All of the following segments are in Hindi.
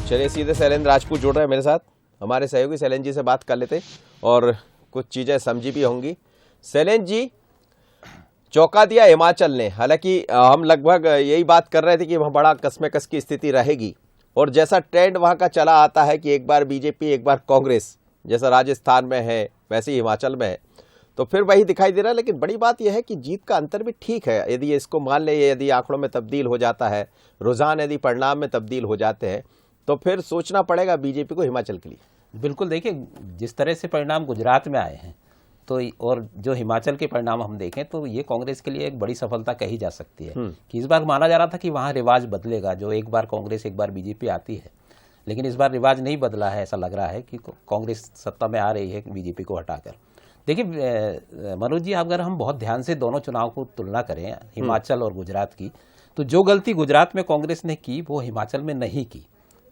चलिए सीधे शैलेंद्र राजपूत जुड़ रहे हैं मेरे साथ, हमारे सहयोगी शैलेंद्र जी से बात कर लेते और कुछ चीज़ें समझी भी होंगी। शैलेंद्र जी, चौंका दिया हिमाचल ने। हालांकि हम लगभग यही बात कर रहे थे कि वहाँ बड़ा कस्मेकस की स्थिति रहेगी और जैसा ट्रेंड वहाँ का चला आता है कि एक बार बीजेपी एक बार कांग्रेस, जैसा राजस्थान में है वैसे ही हिमाचल में है, तो फिर वही दिखाई दे रहा है। लेकिन बड़ी बात यह है कि जीत का अंतर भी ठीक है, यदि इसको मान ले, यदि आंकड़ों में तब्दील हो जाता है, रुझान यदि परिणाम में तब्दील हो जाते हैं, तो फिर सोचना पड़ेगा बीजेपी को हिमाचल के लिए। बिल्कुल, देखिए जिस तरह से परिणाम गुजरात में आए हैं तो और जो हिमाचल के परिणाम हम देखें तो ये कांग्रेस के लिए एक बड़ी सफलता कही जा सकती है कि इस बार माना जा रहा था कि वहाँ रिवाज बदलेगा, जो एक बार कांग्रेस एक बार बीजेपी आती है, लेकिन इस बार रिवाज नहीं बदला है। ऐसा लग रहा है कि कांग्रेस सत्ता में आ रही है बीजेपी को हटाकर। देखिए मनोज जी, अगर हम बहुत ध्यान से दोनों चुनाव को तुलना करें हिमाचल और गुजरात की, तो जो गलती गुजरात में कांग्रेस ने की वो हिमाचल में नहीं की।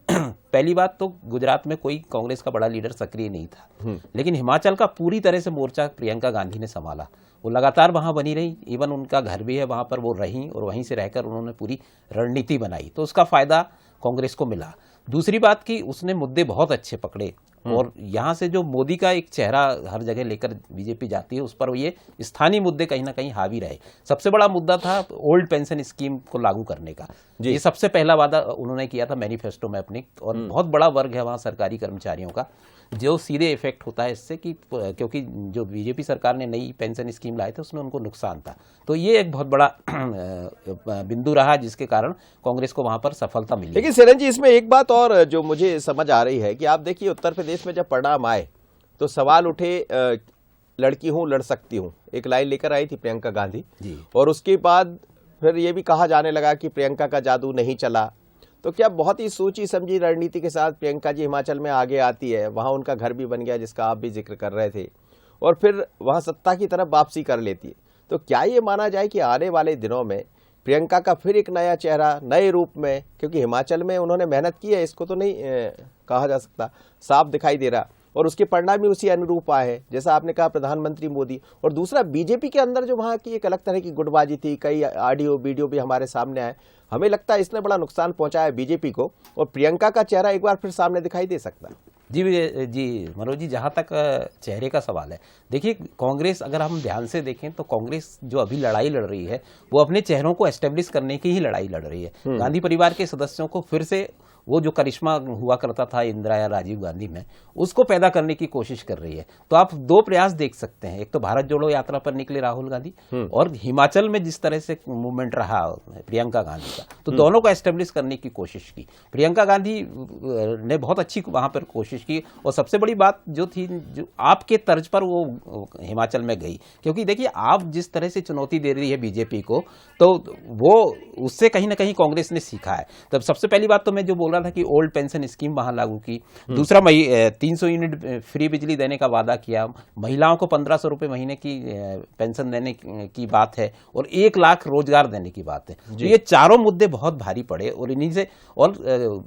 पहली बात तो गुजरात में कोई कांग्रेस का बड़ा लीडर सक्रिय नहीं था, लेकिन हिमाचल का पूरी तरह से मोर्चा प्रियंका गांधी ने संभाला। वो लगातार वहां बनी रही, इवन उनका घर भी है वहां पर, वो रही और वहीं से रहकर उन्होंने पूरी रणनीति बनाई, तो उसका फायदा कांग्रेस को मिला। दूसरी बात कि उसने मुद्दे बहुत अच्छे पकड़े और यहाँ से जो मोदी का एक चेहरा हर जगह लेकर बीजेपी जाती है, उस पर ये स्थानीय मुद्दे कहीं ना कहीं हावी रहे। सबसे बड़ा मुद्दा था ओल्ड पेंशन स्कीम को लागू करने का। ये सबसे पहला वादा उन्होंने किया था मैनिफेस्टो में अपने, और बहुत बड़ा वर्ग है वहाँ सरकारी कर्मचारियों का जो सीधे इफेक्ट होता है इससे, कि क्योंकि जो बीजेपी सरकार ने नई पेंशन स्कीम लाए थे उसमें उनको नुकसान था। तो ये एक बहुत बड़ा बिंदु रहा जिसके कारण कांग्रेस को वहां पर सफलता मिली। लेकिन शैलेंद्र जी, इसमें एक बात और जो मुझे समझ आ रही है कि आप देखिए उत्तर प्रदेश में जब परिणाम आए तो सवाल उठे, लड़की हूं लड़ सकती हूं, एक लाइन लेकर आई थी प्रियंका गांधी जी, और उसके बाद फिर ये भी कहा जाने लगा कि प्रियंका का जादू नहीं चला। तो क्या बहुत ही सोची समझी रणनीति के साथ प्रियंका जी हिमाचल में आगे आती है, वहां उनका घर भी बन गया जिसका आप भी जिक्र कर रहे थे, और फिर वहां सत्ता की तरफ वापसी कर लेती है। तो क्या ये माना जाए कि आने वाले दिनों में प्रियंका का फिर एक नया चेहरा नए रूप में, क्योंकि हिमाचल में उन्होंने मेहनत की है, इसको तो नहीं कहा जा सकता, साफ दिखाई दे रहा, और उसके परिणाम भी उसी अनुरूप आए हैं जैसा आपने कहा प्रधानमंत्री मोदी। और दूसरा बीजेपी के अंदर जो वहां की एक अलग तरह की गुटबाजी थी, कई ऑडियो वीडियो भी हमारे सामने आए, हमें लगता है इसने बड़ा नुकसान पहुंचाया बीजेपी को, और प्रियंका का चेहरा एक बार फिर सामने दिखाई दे सकता है। जी मनोज जी, जहां तक चेहरे का सवाल है, देखिए कांग्रेस अगर हम ध्यान से देखें तो कांग्रेस जो अभी लड़ाई लड़ रही है वो अपने चेहरों को एस्टेब्लिश करने की ही लड़ाई लड़ रही है। गांधी परिवार के सदस्यों को फिर से वो जो करिश्मा हुआ करता था इंदिरा या राजीव गांधी में, उसको पैदा करने की कोशिश कर रही है। तो आप दो प्रयास देख सकते हैं, एक तो भारत जोड़ो यात्रा पर निकले राहुल गांधी, और हिमाचल में जिस तरह से मूवमेंट रहा प्रियंका गांधी का, तो दोनों को एस्टेब्लिश करने की कोशिश की। प्रियंका गांधी ने बहुत अच्छी वहां पर कोशिश की, और सबसे बड़ी बात जो थी, जो आपके तर्ज पर वो हिमाचल में गई, क्योंकि देखिए आप जिस तरह से चुनौती दे रही है बीजेपी को, तो वो उससे कहीं ना कहीं कांग्रेस ने सीखा है। तब सबसे पहली बात तो मैं जो बोल था कि ओल्ड पेंशन स्कीम वहां लागू की, दूसरा 300 यूनिट फ्री बिजली देने का वादा किया, महिलाओं को 1500 रुपए महीने की पेंशन देने की बात है, और 1 लाख रोजगार देने की बात है। तो ये चारों मुद्दे बहुत भारी पड़े, और इन्हीं से और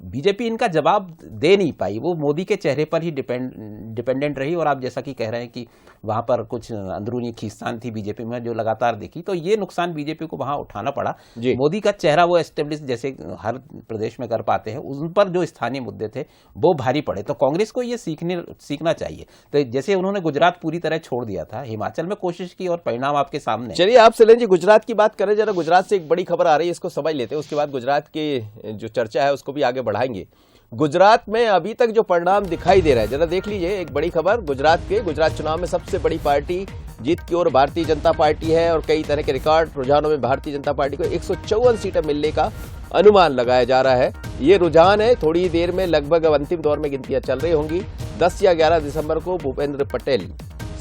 बीजेपी इनका जवाब दे नहीं पाई, वो मोदी के चेहरे पर ही डिपेंडेंट रही। और आप जैसा कि कह रहे हैं कि वहां पर कुछ अंदरूनी खींचतान थी बीजेपी में जो लगातार देखी, तो ये नुकसान बीजेपी को वहां उठाना पड़ा। मोदी का चेहरा वो एस्टेब्लिश जैसे हर प्रदेश में कर पाते हैं, उन पर जो स्थानीय मुद्दे थे वो भारी पड़े। तो कांग्रेस को ये सीखना चाहिए। तो जैसे उन्होंने गुजरात पूरी तरह छोड़ दिया था, हिमाचल में कोशिश की और परिणाम आपके सामने। चलिए आप शैलेंद्र जी गुजरात की बात करें जरा, गुजरात से एक बड़ी खबर आ रही है, इसको समझ लेते हैं, उसके बाद गुजरात की जो चर्चा है उसको भी आगे बढ़ाएंगे। गुजरात में अभी तक जो परिणाम दिखाई दे रहा है, जरा देख लीजिए, एक बड़ी खबर गुजरात चुनाव में सबसे बड़ी पार्टी जीत की ओर भारतीय जनता पार्टी है, और कई तरह के रिकॉर्ड रुझानों में भारतीय जनता पार्टी को 154 सीटें मिलने का अनुमान लगाया जा रहा है। ये रुझान है, थोड़ी देर में लगभग अंतिम दौर में गिनतियां चल रही होंगी। 10 या 11 दिसंबर को भूपेंद्र पटेल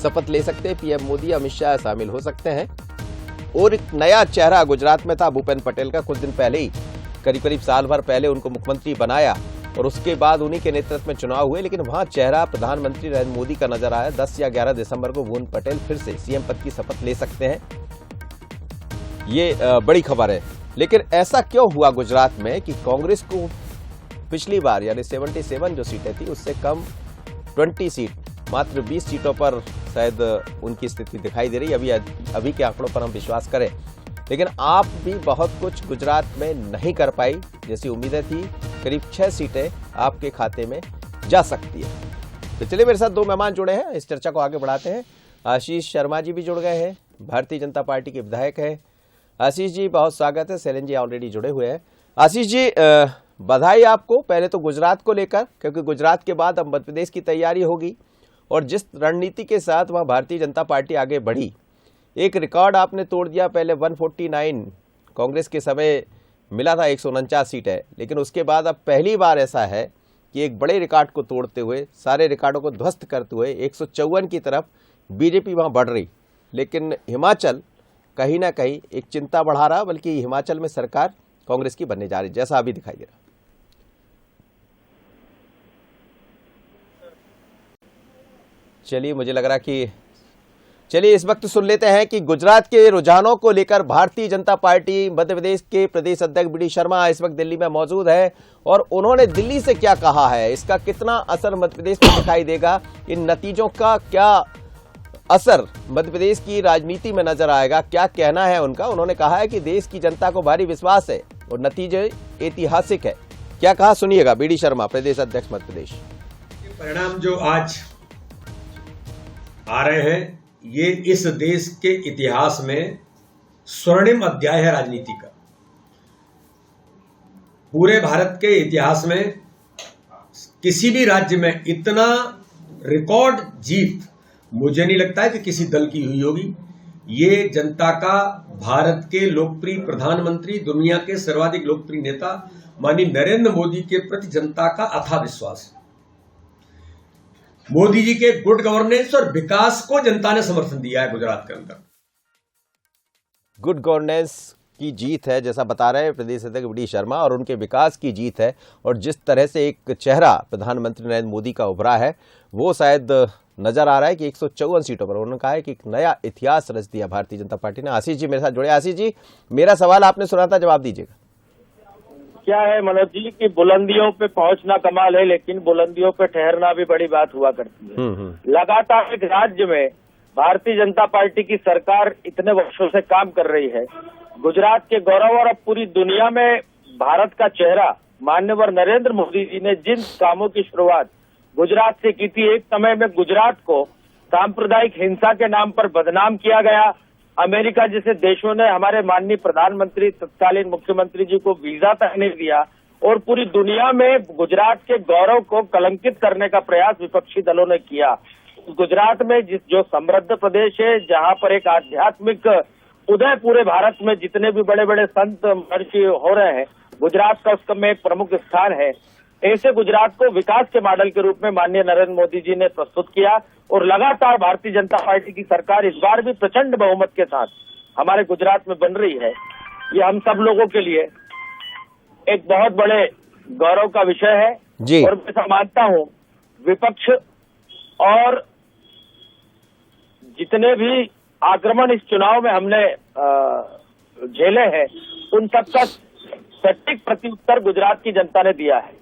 शपथ ले सकते हैं, पीएम मोदी अमित शाह शामिल हो सकते हैं, और एक नया चेहरा गुजरात में था भूपेंद्र पटेल का। कुछ दिन पहले ही, करीब साल भर पहले उनको मुख्यमंत्री बनाया, और उसके बाद उन्हीं के नेतृत्व में चुनाव हुए, लेकिन वहां चेहरा प्रधानमंत्री नरेंद्र मोदी का नजर आया। 10 या 11 दिसंबर को भूपेंद्र पटेल फिर से सीएम पद की शपथ ले सकते हैं, ये बड़ी खबर है। लेकिन ऐसा क्यों हुआ गुजरात में कि कांग्रेस को पिछली बार यानी 77 जो सीटें थी उससे कम 20 सीट, मात्र 20 सीटों पर शायद उनकी स्थिति दिखाई दे रही। अभी के आंकड़ों पर हम विश्वास करें, लेकिन आप भी बहुत कुछ गुजरात में नहीं कर पाई जैसी उम्मीदें थी। करीब 6 सीटें आपके खाते में जा सकती है। तो चलिए, मेरे साथ दो मेहमान जुड़े हैं, इस चर्चा को आगे बढ़ाते हैं। आशीष शर्मा जी भी जुड़ गए हैं, भारतीय जनता पार्टी के विधायक हैं। आशीष जी बहुत स्वागत है। शैलेंद्र जी ऑलरेडी जुड़े हुए हैं। आशीष जी बधाई आपको पहले तो गुजरात को लेकर, क्योंकि गुजरात के बाद अब मध्य प्रदेश की तैयारी होगी और जिस रणनीति के साथ वहाँ भारतीय जनता पार्टी आगे बढ़ी, एक रिकॉर्ड आपने तोड़ दिया। पहले 149 कांग्रेस के समय मिला था, 149 सीट है, लेकिन उसके बाद अब पहली बार ऐसा है कि एक बड़े रिकॉर्ड को तोड़ते हुए, सारे रिकॉर्डों को ध्वस्त करते हुए 154 की तरफ बीजेपी वहाँ बढ़ रही। लेकिन हिमाचल कहीं ना कहीं एक चिंता बढ़ा रहा, बल्कि हिमाचल में सरकार कांग्रेस की बनने जा रही, जैसा अभी दिखाई दे रहा। चलिए, मुझे लग रहा कि चलिए इस वक्त सुन लेते हैं कि गुजरात के रुझानों को लेकर भारतीय जनता पार्टी मध्य प्रदेश के प्रदेश अध्यक्ष बी डी शर्मा इस वक्त दिल्ली में मौजूद है और उन्होंने दिल्ली से क्या कहा है, इसका कितना असर मध्य प्रदेश में दिखाई देगा, इन नतीजों का क्या असर मध्य प्रदेश की राजनीति में नजर आएगा, क्या कहना है उनका। उन्होंने कहा है कि देश की जनता को भारी विश्वास है और नतीजे ऐतिहासिक है। क्या कहा, सुनिएगा बी डी शर्मा, प्रदेश अध्यक्ष मध्य प्रदेश। परिणाम जो आज आ रहे हैं, ये इस देश के इतिहास में स्वर्णिम अध्याय है राजनीति का। पूरे भारत के इतिहास में किसी भी राज्य में इतना रिकॉर्ड जीत मुझे नहीं लगता है कि किसी दल की हुई होगी। ये जनता का, भारत के लोकप्रिय प्रधानमंत्री, दुनिया के सर्वाधिक लोकप्रिय नेता माननीय नरेंद्र मोदी के प्रति जनता का अथाह विश्वास है। मोदी जी के गुड गवर्नेंस और विकास को जनता ने समर्थन दिया है गुजरात के अंदर। गुड गवर्नेंस की जीत है, जैसा बता रहे हैं प्रदेश अध्यक्ष बी डी शर्मा, और उनके विकास की जीत है। और जिस तरह से एक चेहरा प्रधानमंत्री नरेंद्र मोदी का उभरा है, वो शायद नजर आ रहा है कि 154 सीटों पर उन्होंने कहा है कि एक नया इतिहास रच दिया भारतीय जनता पार्टी ने। आशीष जी मेरे साथ जुड़े। आशीष जी, मेरा सवाल आपने सुना था, जवाब दीजिएगा। क्या है मनोज जी कि बुलंदियों पे पहुंचना कमाल है, लेकिन बुलंदियों पे ठहरना भी बड़ी बात हुआ करती है। लगातार एक राज्य में भारतीय जनता पार्टी की सरकार इतने वर्षों से काम कर रही है। गुजरात के गौरव और अब पूरी दुनिया में भारत का चेहरा माननीय नरेंद्र मोदी जी ने जिन कामों की शुरुआत गुजरात से की थी, एक समय में गुजरात को सांप्रदायिक हिंसा के नाम पर बदनाम किया गया। अमेरिका जैसे देशों ने हमारे माननीय प्रधानमंत्री, तत्कालीन मुख्यमंत्री जी को वीजा तक नहीं दिया और पूरी दुनिया में गुजरात के गौरव को कलंकित करने का प्रयास विपक्षी दलों ने किया। गुजरात में जो समृद्ध प्रदेश है, जहां पर एक आध्यात्मिक उदय पूरे भारत में जितने भी बड़े बड़े संत महर्षि हो रहे हैं, गुजरात का उसमें एक प्रमुख स्थान है। ऐसे गुजरात को विकास के मॉडल के रूप में माननीय नरेंद्र मोदी जी ने प्रस्तुत किया और लगातार भारतीय जनता पार्टी की सरकार इस बार भी प्रचंड बहुमत के साथ हमारे गुजरात में बन रही है। ये हम सब लोगों के लिए एक बहुत बड़े गौरव का विषय है जी। और मैं मानता हूँ विपक्ष और जितने भी आक्रमण इस चुनाव में हमने झेले हैं, उन सबका सटीक प्रत्युत्तर गुजरात की जनता ने दिया है।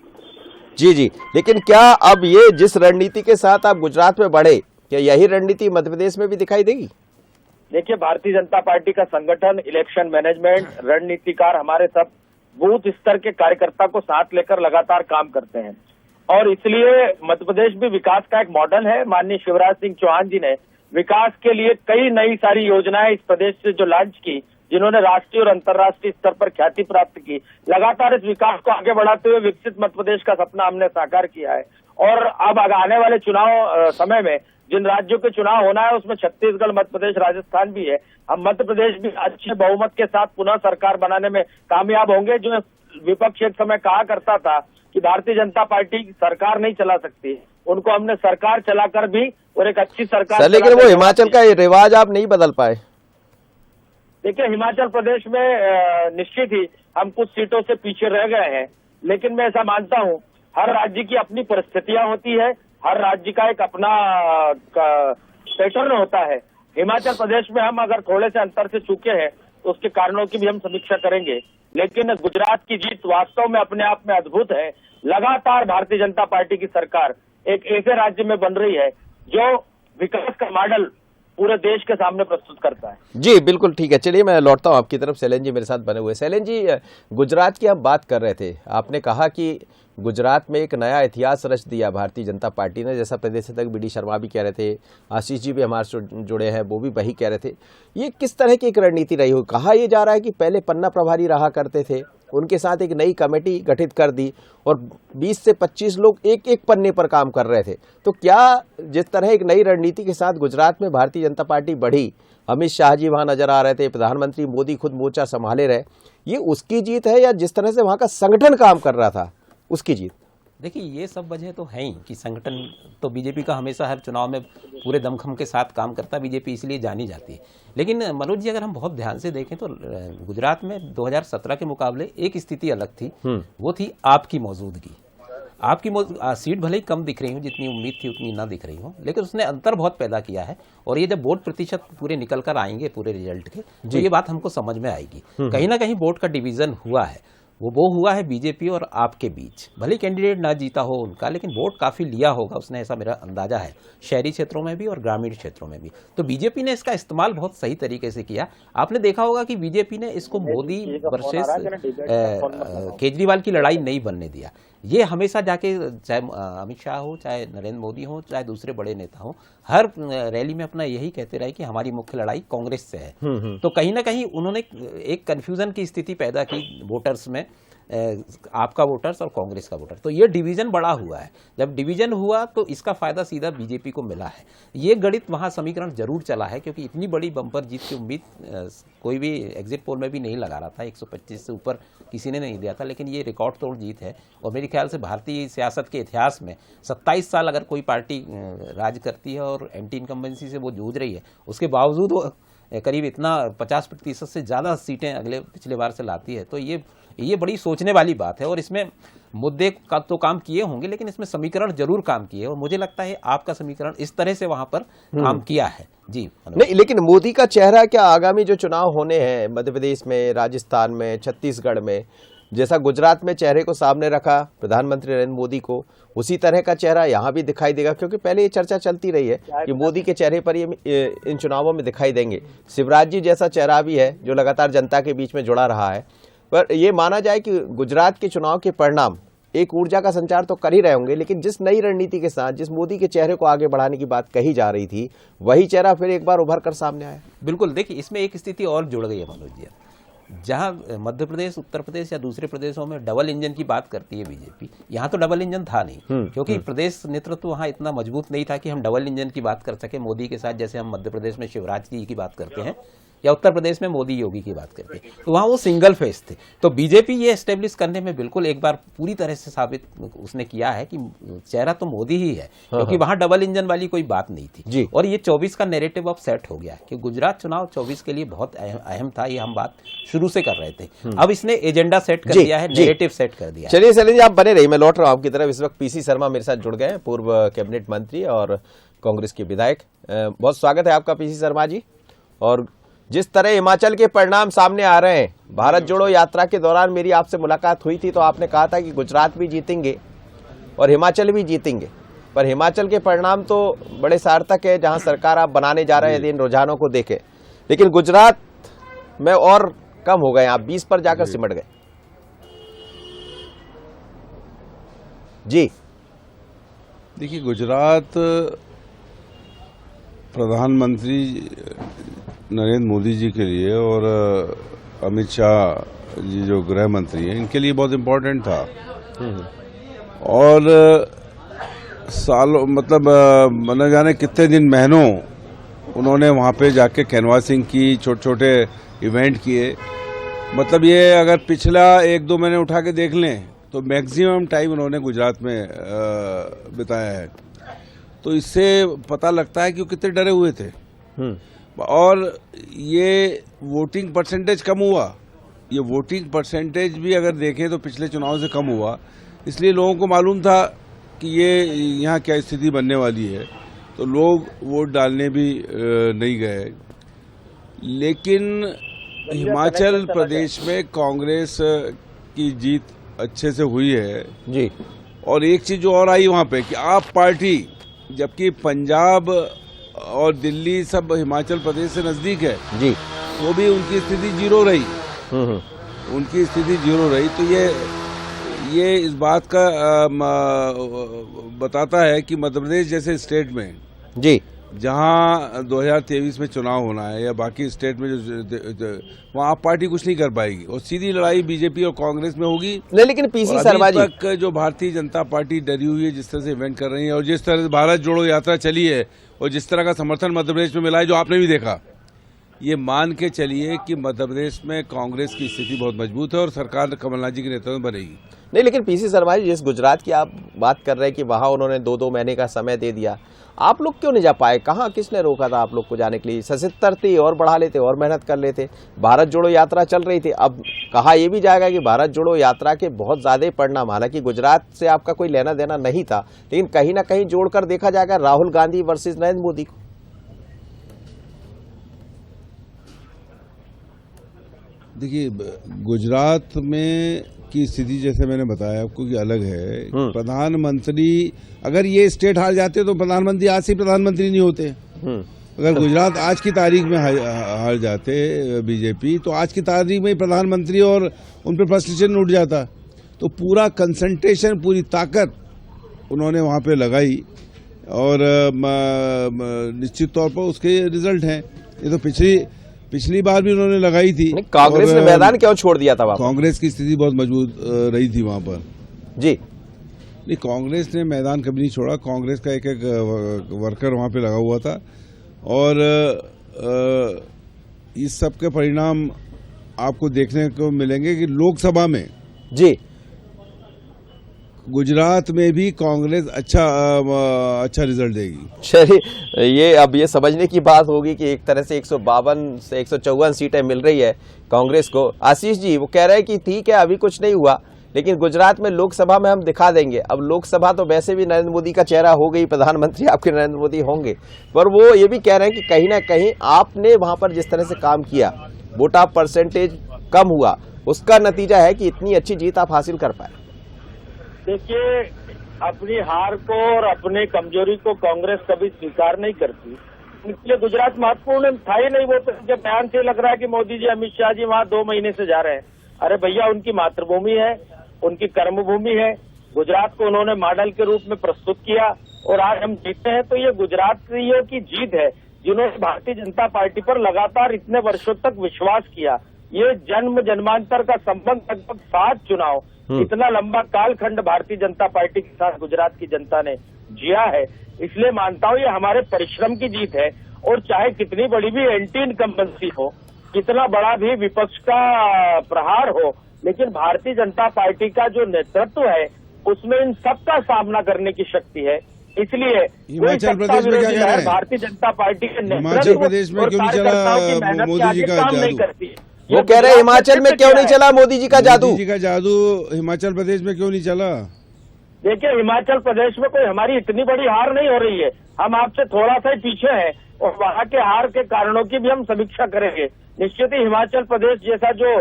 जी जी, लेकिन क्या अब ये जिस रणनीति के साथ आप गुजरात में बढ़े, क्या यही रणनीति मध्य प्रदेश में भी दिखाई देगी? देखिए, भारतीय जनता पार्टी का संगठन, इलेक्शन मैनेजमेंट, रणनीतिकार, हमारे सब बूथ स्तर के कार्यकर्ता को साथ लेकर लगातार काम करते हैं और इसलिए मध्य प्रदेश भी विकास का एक मॉडल है। माननीय शिवराज सिंह चौहान जी ने विकास के लिए कई नई सारी योजनाएं इस प्रदेश से जो लॉन्च की, जिन्होंने राष्ट्रीय और अंतर्राष्ट्रीय स्तर पर ख्याति प्राप्त की। लगातार इस विकास को आगे बढ़ाते हुए विकसित मध्य प्रदेश का सपना हमने साकार किया है और अब आने वाले चुनाव समय में जिन राज्यों के चुनाव होना है, उसमें छत्तीसगढ़, मध्य प्रदेश, राजस्थान भी है। हम मध्य प्रदेश भी अच्छे बहुमत के साथ पुनः सरकार बनाने में कामयाब होंगे। जो विपक्ष एक समय कहा करता था कि भारतीय जनता पार्टी सरकार नहीं चला सकती, उनको हमने सरकार चलाकर भी और एक अच्छी सरकार। लेकिन वो हिमाचल का रिवाज आप नहीं बदल पाए। देखिए, हिमाचल प्रदेश में निश्चित ही हम कुछ सीटों से पीछे रह गए हैं, लेकिन मैं ऐसा मानता हूं हर राज्य की अपनी परिस्थितियां होती है, हर राज्य का एक अपना पैटर्न होता है। हिमाचल प्रदेश में हम अगर थोड़े से अंतर से चूके हैं तो उसके कारणों की भी हम समीक्षा करेंगे, लेकिन गुजरात की जीत वास्तव में अपने आप में अद्भुत है। लगातार भारतीय जनता पार्टी की सरकार एक ऐसे राज्य में बन रही है जो विकास का मॉडल पूरे देश के सामने प्रस्तुत करता है। जी बिल्कुल ठीक है। चलिए मैं लौटता हूं आपकी तरफ। शैलेंद्र जी मेरे साथ बने हुए। शैलेंद्र जी, गुजरात की हम बात कर रहे थे, आपने कहा कि गुजरात में एक नया इतिहास रच दिया भारतीय जनता पार्टी ने, जैसा प्रदेश अध्यक्ष बी डी शर्मा भी कह रहे थे, आशीष जी भी हमारे से जुड़े हैं, वो भी वही कह रहे थे। ये किस तरह की एक रणनीति रही हो? कहा यह जा रहा है कि पहले पन्ना प्रभारी रहा करते थे, उनके साथ एक नई कमेटी गठित कर दी और 20 से 25 लोग एक एक पन्ने पर काम कर रहे थे। तो क्या जिस तरह एक नई रणनीति के साथ गुजरात में भारतीय जनता पार्टी बढ़ी, अमित शाह जी वहां नजर आ रहे थे, प्रधानमंत्री मोदी खुद मोर्चा संभाले रहे, ये उसकी जीत है या जिस तरह से वहां का संगठन काम कर रहा था उसकी जीत? देखिए, ये सब वजह तो है ही कि संगठन तो बीजेपी का हमेशा हर चुनाव में पूरे दमखम के साथ काम करता है, बीजेपी इसलिए जानी जाती है। लेकिन मनोज जी, अगर हम बहुत ध्यान से देखें तो गुजरात में 2017 के मुकाबले एक स्थिति अलग थी, वो थी आपकी मौजूदगी। आपकी सीट भले ही कम दिख रही हो, जितनी उम्मीद थी उतनी ना दिख रही हो, लेकिन उसने अंतर बहुत पैदा किया है। और ये जब वोट प्रतिशत पूरे निकल कर आएंगे पूरे रिजल्ट के, तो ये बात हमको समझ में आएगी। कहीं ना कहीं वोट का डिवीजन हुआ है, वो हुआ है बीजेपी और आपके बीच। भले कैंडिडेट ना जीता हो उनका, लेकिन वोट काफी लिया होगा उसने, ऐसा मेरा अंदाजा है, शहरी क्षेत्रों में भी और ग्रामीण क्षेत्रों में भी। तो बीजेपी ने इसका इस्तेमाल बहुत सही तरीके से किया। आपने देखा होगा कि बीजेपी ने इसको मोदी वर्सेस केजरीवाल की लड़ाई नहीं बनने दिया। ये हमेशा जाके, चाहे अमित शाह हो, चाहे नरेंद्र मोदी हो, चाहे दूसरे बड़े नेता हो, हर रैली में अपना यही कहते रहे कि हमारी मुख्य लड़ाई कांग्रेस से है। तो कहीं ना कहीं उन्होंने एक कंफ्यूजन की स्थिति पैदा की वोटर्स में, आपका वोटर्स और कांग्रेस का वोटर। तो ये डिवीजन बड़ा हुआ है। जब डिवीजन हुआ तो इसका फायदा सीधा बीजेपी को मिला है। ये गणित वहां समीकरण जरूर चला है, क्योंकि इतनी बड़ी बम्पर जीत की उम्मीद कोई भी एग्जिट पोल में भी नहीं लगा रहा था। 125 से ऊपर किसी ने नहीं दिया था, लेकिन ये रिकॉर्ड तोड़ जीत है। और मेरे ख्याल से भारतीय सियासत के इतिहास में 27 साल अगर कोई पार्टी राज करती है और एंटी इनकम्बेंसी से वो जूझ रही है, उसके बावजूद वो करीब इतना 50% से ज़्यादा सीटें पिछले बार से लाती है, तो ये बड़ी सोचने वाली बात है। और इसमें मुद्दे का तो काम किए होंगे, लेकिन इसमें समीकरण जरूर काम किए, और मुझे लगता है आपका समीकरण इस तरह से वहां पर काम किया है। जी नहीं, लेकिन मोदी का चेहरा क्या आगामी जो चुनाव होने हैं मध्य प्रदेश में, राजस्थान में, छत्तीसगढ़ में, जैसा गुजरात में चेहरे को सामने रखा प्रधानमंत्री नरेंद्र मोदी को, उसी तरह का चेहरा यहाँ भी दिखाई देगा? क्योंकि पहले ये चर्चा चलती रही है कि मोदी के चेहरे पर ये इन चुनावों में दिखाई देंगे। शिवराज जी जैसा चेहरा भी है जो लगातार जनता के बीच में जुड़ा रहा है। पर ये माना जाए कि गुजरात के चुनाव के परिणाम एक ऊर्जा का संचार तो कर ही रहे होंगे, लेकिन जिस नई रणनीति के साथ जिस मोदी के चेहरे को आगे बढ़ाने की बात कही जा रही थी, वही चेहरा फिर एक बार उभर कर सामने आया। बिल्कुल, देखिए इसमें एक स्थिति और जुड़ गई है मनोज जी। जहां मध्य प्रदेश, उत्तर प्रदेश या दूसरे प्रदेशों में डबल इंजन की बात करती है बीजेपी, यहाँ तो डबल इंजन था नहीं, क्योंकि प्रदेश नेतृत्व वहाँ इतना मजबूत नहीं था कि हम डबल इंजन की बात कर सके मोदी के साथ, जैसे हम मध्य प्रदेश में शिवराज जी की बात करते हैं या उत्तर प्रदेश में मोदी योगी की बात करते हैं। तो वहाँ वो सिंगल फेस थे। तो बीजेपी ये एस्टेब्लिश करने में बिल्कुल एक बार पूरी तरह से साबित उसने किया है कि चेहरा तो मोदी ही है, क्योंकि वहाँ डबल इंजन वाली कोई बात नहीं थी। और ये 24 का नैरेटिव अब सेट हो गया है कि गुजरात चुनाव 24 के लिए बहुत अहम था। ये हम बात शुरू से कर रहे थे, अब इसने एजेंडा सेट कर दिया है, नैरेटिव सेट कर दिया। चलिए शैलेंद्र जी, आप बने रहिए, मैं लौट रहा हूँ आपकी तरफ। इस वक्त पीसी शर्मा मेरे साथ जुड़ गए हैं, पूर्व कैबिनेट मंत्री और कांग्रेस के विधायक। बहुत स्वागत है आपका पीसी शर्मा जी। और जिस तरह हिमाचल के परिणाम सामने आ रहे हैं, भारत जोड़ो यात्रा के दौरान मेरी आपसे मुलाकात हुई थी तो आपने कहा था कि गुजरात भी जीतेंगे और हिमाचल भी जीतेंगे, पर हिमाचल के परिणाम तो बड़े सार्थक है जहां सरकार आप बनाने जा रहे हैं यदि इन रुझानों को देखें, लेकिन गुजरात में और कम हो गए, आप 20 पर जाकर सिमट गए। जी देखिए, गुजरात प्रधानमंत्री नरेंद्र मोदी जी के लिए और अमित शाह जी जो गृह मंत्री हैं, इनके लिए बहुत इम्पोर्टेंट था। और सालों, मतलब न जाने कितने दिन, महीनों उन्होंने वहाँ पे जाके कैनवासिंग की, छोटे छोटे इवेंट किए। मतलब ये अगर पिछला 1-2 महीने उठा के देख लें तो मैक्सिमम टाइम उन्होंने गुजरात में बिताया है। तो इससे पता लगता है कि वो कितने डरे हुए थे। और ये वोटिंग परसेंटेज कम हुआ, ये वोटिंग परसेंटेज भी अगर देखें तो पिछले चुनाव से कम हुआ, इसलिए लोगों को मालूम था कि ये यहाँ क्या स्थिति बनने वाली है, तो लोग वोट डालने भी नहीं गए। लेकिन हिमाचल प्रदेश में कांग्रेस की जीत अच्छे से हुई है जी। और एक चीज जो और आई वहाँ पे कि आप पार्टी, जबकि पंजाब और दिल्ली सब हिमाचल प्रदेश से नजदीक है जी, तो भी उनकी स्थिति जीरो रही, उनकी स्थिति जीरो रही। तो ये इस बात का बताता है कि मध्य प्रदेश जैसे स्टेट में जी, जहां 2023 में चुनाव होना है या बाकी स्टेट में वहां आप पार्टी कुछ नहीं कर पाएगी और सीधी लड़ाई बीजेपी और कांग्रेस में होगी। नहीं, लेकिन पीसी शर्मा जी, अभी तक जो भारतीय जनता पार्टी डरी हुई है जिस तरह से इवेंट कर रही है और जिस तरह से भारत जोड़ो यात्रा चली है और जिस तरह का समर्थन मध्य प्रदेश में मिला है, जो आपने भी देखा, ये मान के चलिए कि मध्य प्रदेश में कांग्रेस की स्थिति बहुत मजबूत है और सरकार कमलनाथ जी के नेतृत्व में बनेगी। नहीं, लेकिन पीसी शर्मा जी, जिस गुजरात की आप बात कर रहे हैं कि वहां उन्होंने 2-2 महीने का समय दे दिया, आप लोग क्यों नहीं जा पाए? कहाँ, किसने रोका था आप लोग को जाने के लिए? 77 थी और बढ़ा लेते और मेहनत कर लेते। भारत जोड़ो यात्रा चल रही थी। अब कहा यह भी जाएगा कि भारत जोड़ो यात्रा के बहुत ज्यादा परिणाम, हालांकि गुजरात से आपका कोई लेना देना नहीं था, लेकिन कहीं ना कहीं जोड़कर देखा जाएगा राहुल गांधी वर्सेस नरेंद्र मोदी को। देखिए, गुजरात में की स्थिति जैसे मैंने बताया आपको कि अलग है। प्रधानमंत्री, अगर ये स्टेट हार जाते तो प्रधानमंत्री आज से प्रधानमंत्री नहीं होते। अगर गुजरात आज की तारीख में हार जाते बीजेपी, तो आज की तारीख में प्रधानमंत्री और उन पर फ्रस्ट्रेशन उठ जाता। तो पूरा कंसंट्रेशन, पूरी ताकत उन्होंने वहां पे लगाई और निश्चित तौर पर उसके रिजल्ट हैं। ये तो पिछली बार भी उन्होंने लगाई थी। कांग्रेस ने मैदान क्यों छोड़ दिया था? कांग्रेस की स्थिति बहुत मजबूत रही थी वहां पर जी। नहीं, कांग्रेस ने मैदान कभी नहीं छोड़ा। कांग्रेस का एक वर्कर वहां पे लगा हुआ था और इस सब के परिणाम आपको देखने को मिलेंगे कि लोकसभा में जी, गुजरात में भी कांग्रेस अच्छा रिजल्ट देगी। चलिए, ये अब ये समझने की बात होगी कि एक तरह से 152 से 154 सीटें मिल रही है कांग्रेस को। आशीष जी, वो कह रहे हैं कि ठीक है अभी कुछ नहीं हुआ, लेकिन गुजरात में लोकसभा में हम दिखा देंगे। अब लोकसभा तो वैसे भी नरेंद्र मोदी का चेहरा हो गई, प्रधानमंत्री आपके नरेंद्र मोदी होंगे, पर वो ये भी कह रहे हैं कि कहीं ना कहीं आपने वहां पर जिस तरह से काम किया, वोट ऑफ परसेंटेज कम हुआ, उसका नतीजा है कि इतनी अच्छी जीत आप हासिल कर पाए। देखिए, अपनी हार को और अपने कमजोरी को कांग्रेस कभी स्वीकार नहीं करती। इसलिए गुजरात महत्वपूर्ण था ही नहीं। वो तो जब बयान से लग रहा है कि मोदी जी, अमित शाह जी वहां 2 महीने से जा रहे हैं। अरे भैया, उनकी मातृभूमि है, उनकी कर्मभूमि है। गुजरात को उन्होंने मॉडल के रूप में प्रस्तुत किया और आज हम जीते हैं। तो ये गुजरातियों की जीत है, जिन्होंने भारतीय जनता पार्टी पर लगातार इतने वर्षों तक विश्वास किया। ये जन्म जन्मांतर का संबंध, लगभग 7 चुनाव, इतना लंबा कालखंड भारतीय जनता पार्टी के साथ गुजरात की जनता ने जिया है। इसलिए मानता हूं ये हमारे परिश्रम की जीत है। और चाहे कितनी बड़ी भी एंटी इनकम्बेंसी हो, कितना बड़ा भी विपक्ष का प्रहार हो, लेकिन भारतीय जनता पार्टी का जो नेतृत्व है उसमें इन सबका सामना करने की शक्ति है। इसलिए हिमाचल प्रदेश में क्या कह रहे हैं? भारतीय जनता पार्टी के हिमाचल प्रदेश में क्यों नहीं चला मोदी जी का जादू? वो कह रहे हैं हिमाचल में क्यों नहीं चला मोदी जी का जादू? मोदी जी का जादू हिमाचल प्रदेश में क्यों नहीं चला? देखिए, हिमाचल प्रदेश में कोई हमारी इतनी बड़ी हार नहीं हो रही है। हम आपसे थोड़ा सा ही पीछे हैं और वहां के हार के कारणों की भी हम समीक्षा करेंगे। निश्चित ही हिमाचल प्रदेश जैसा जो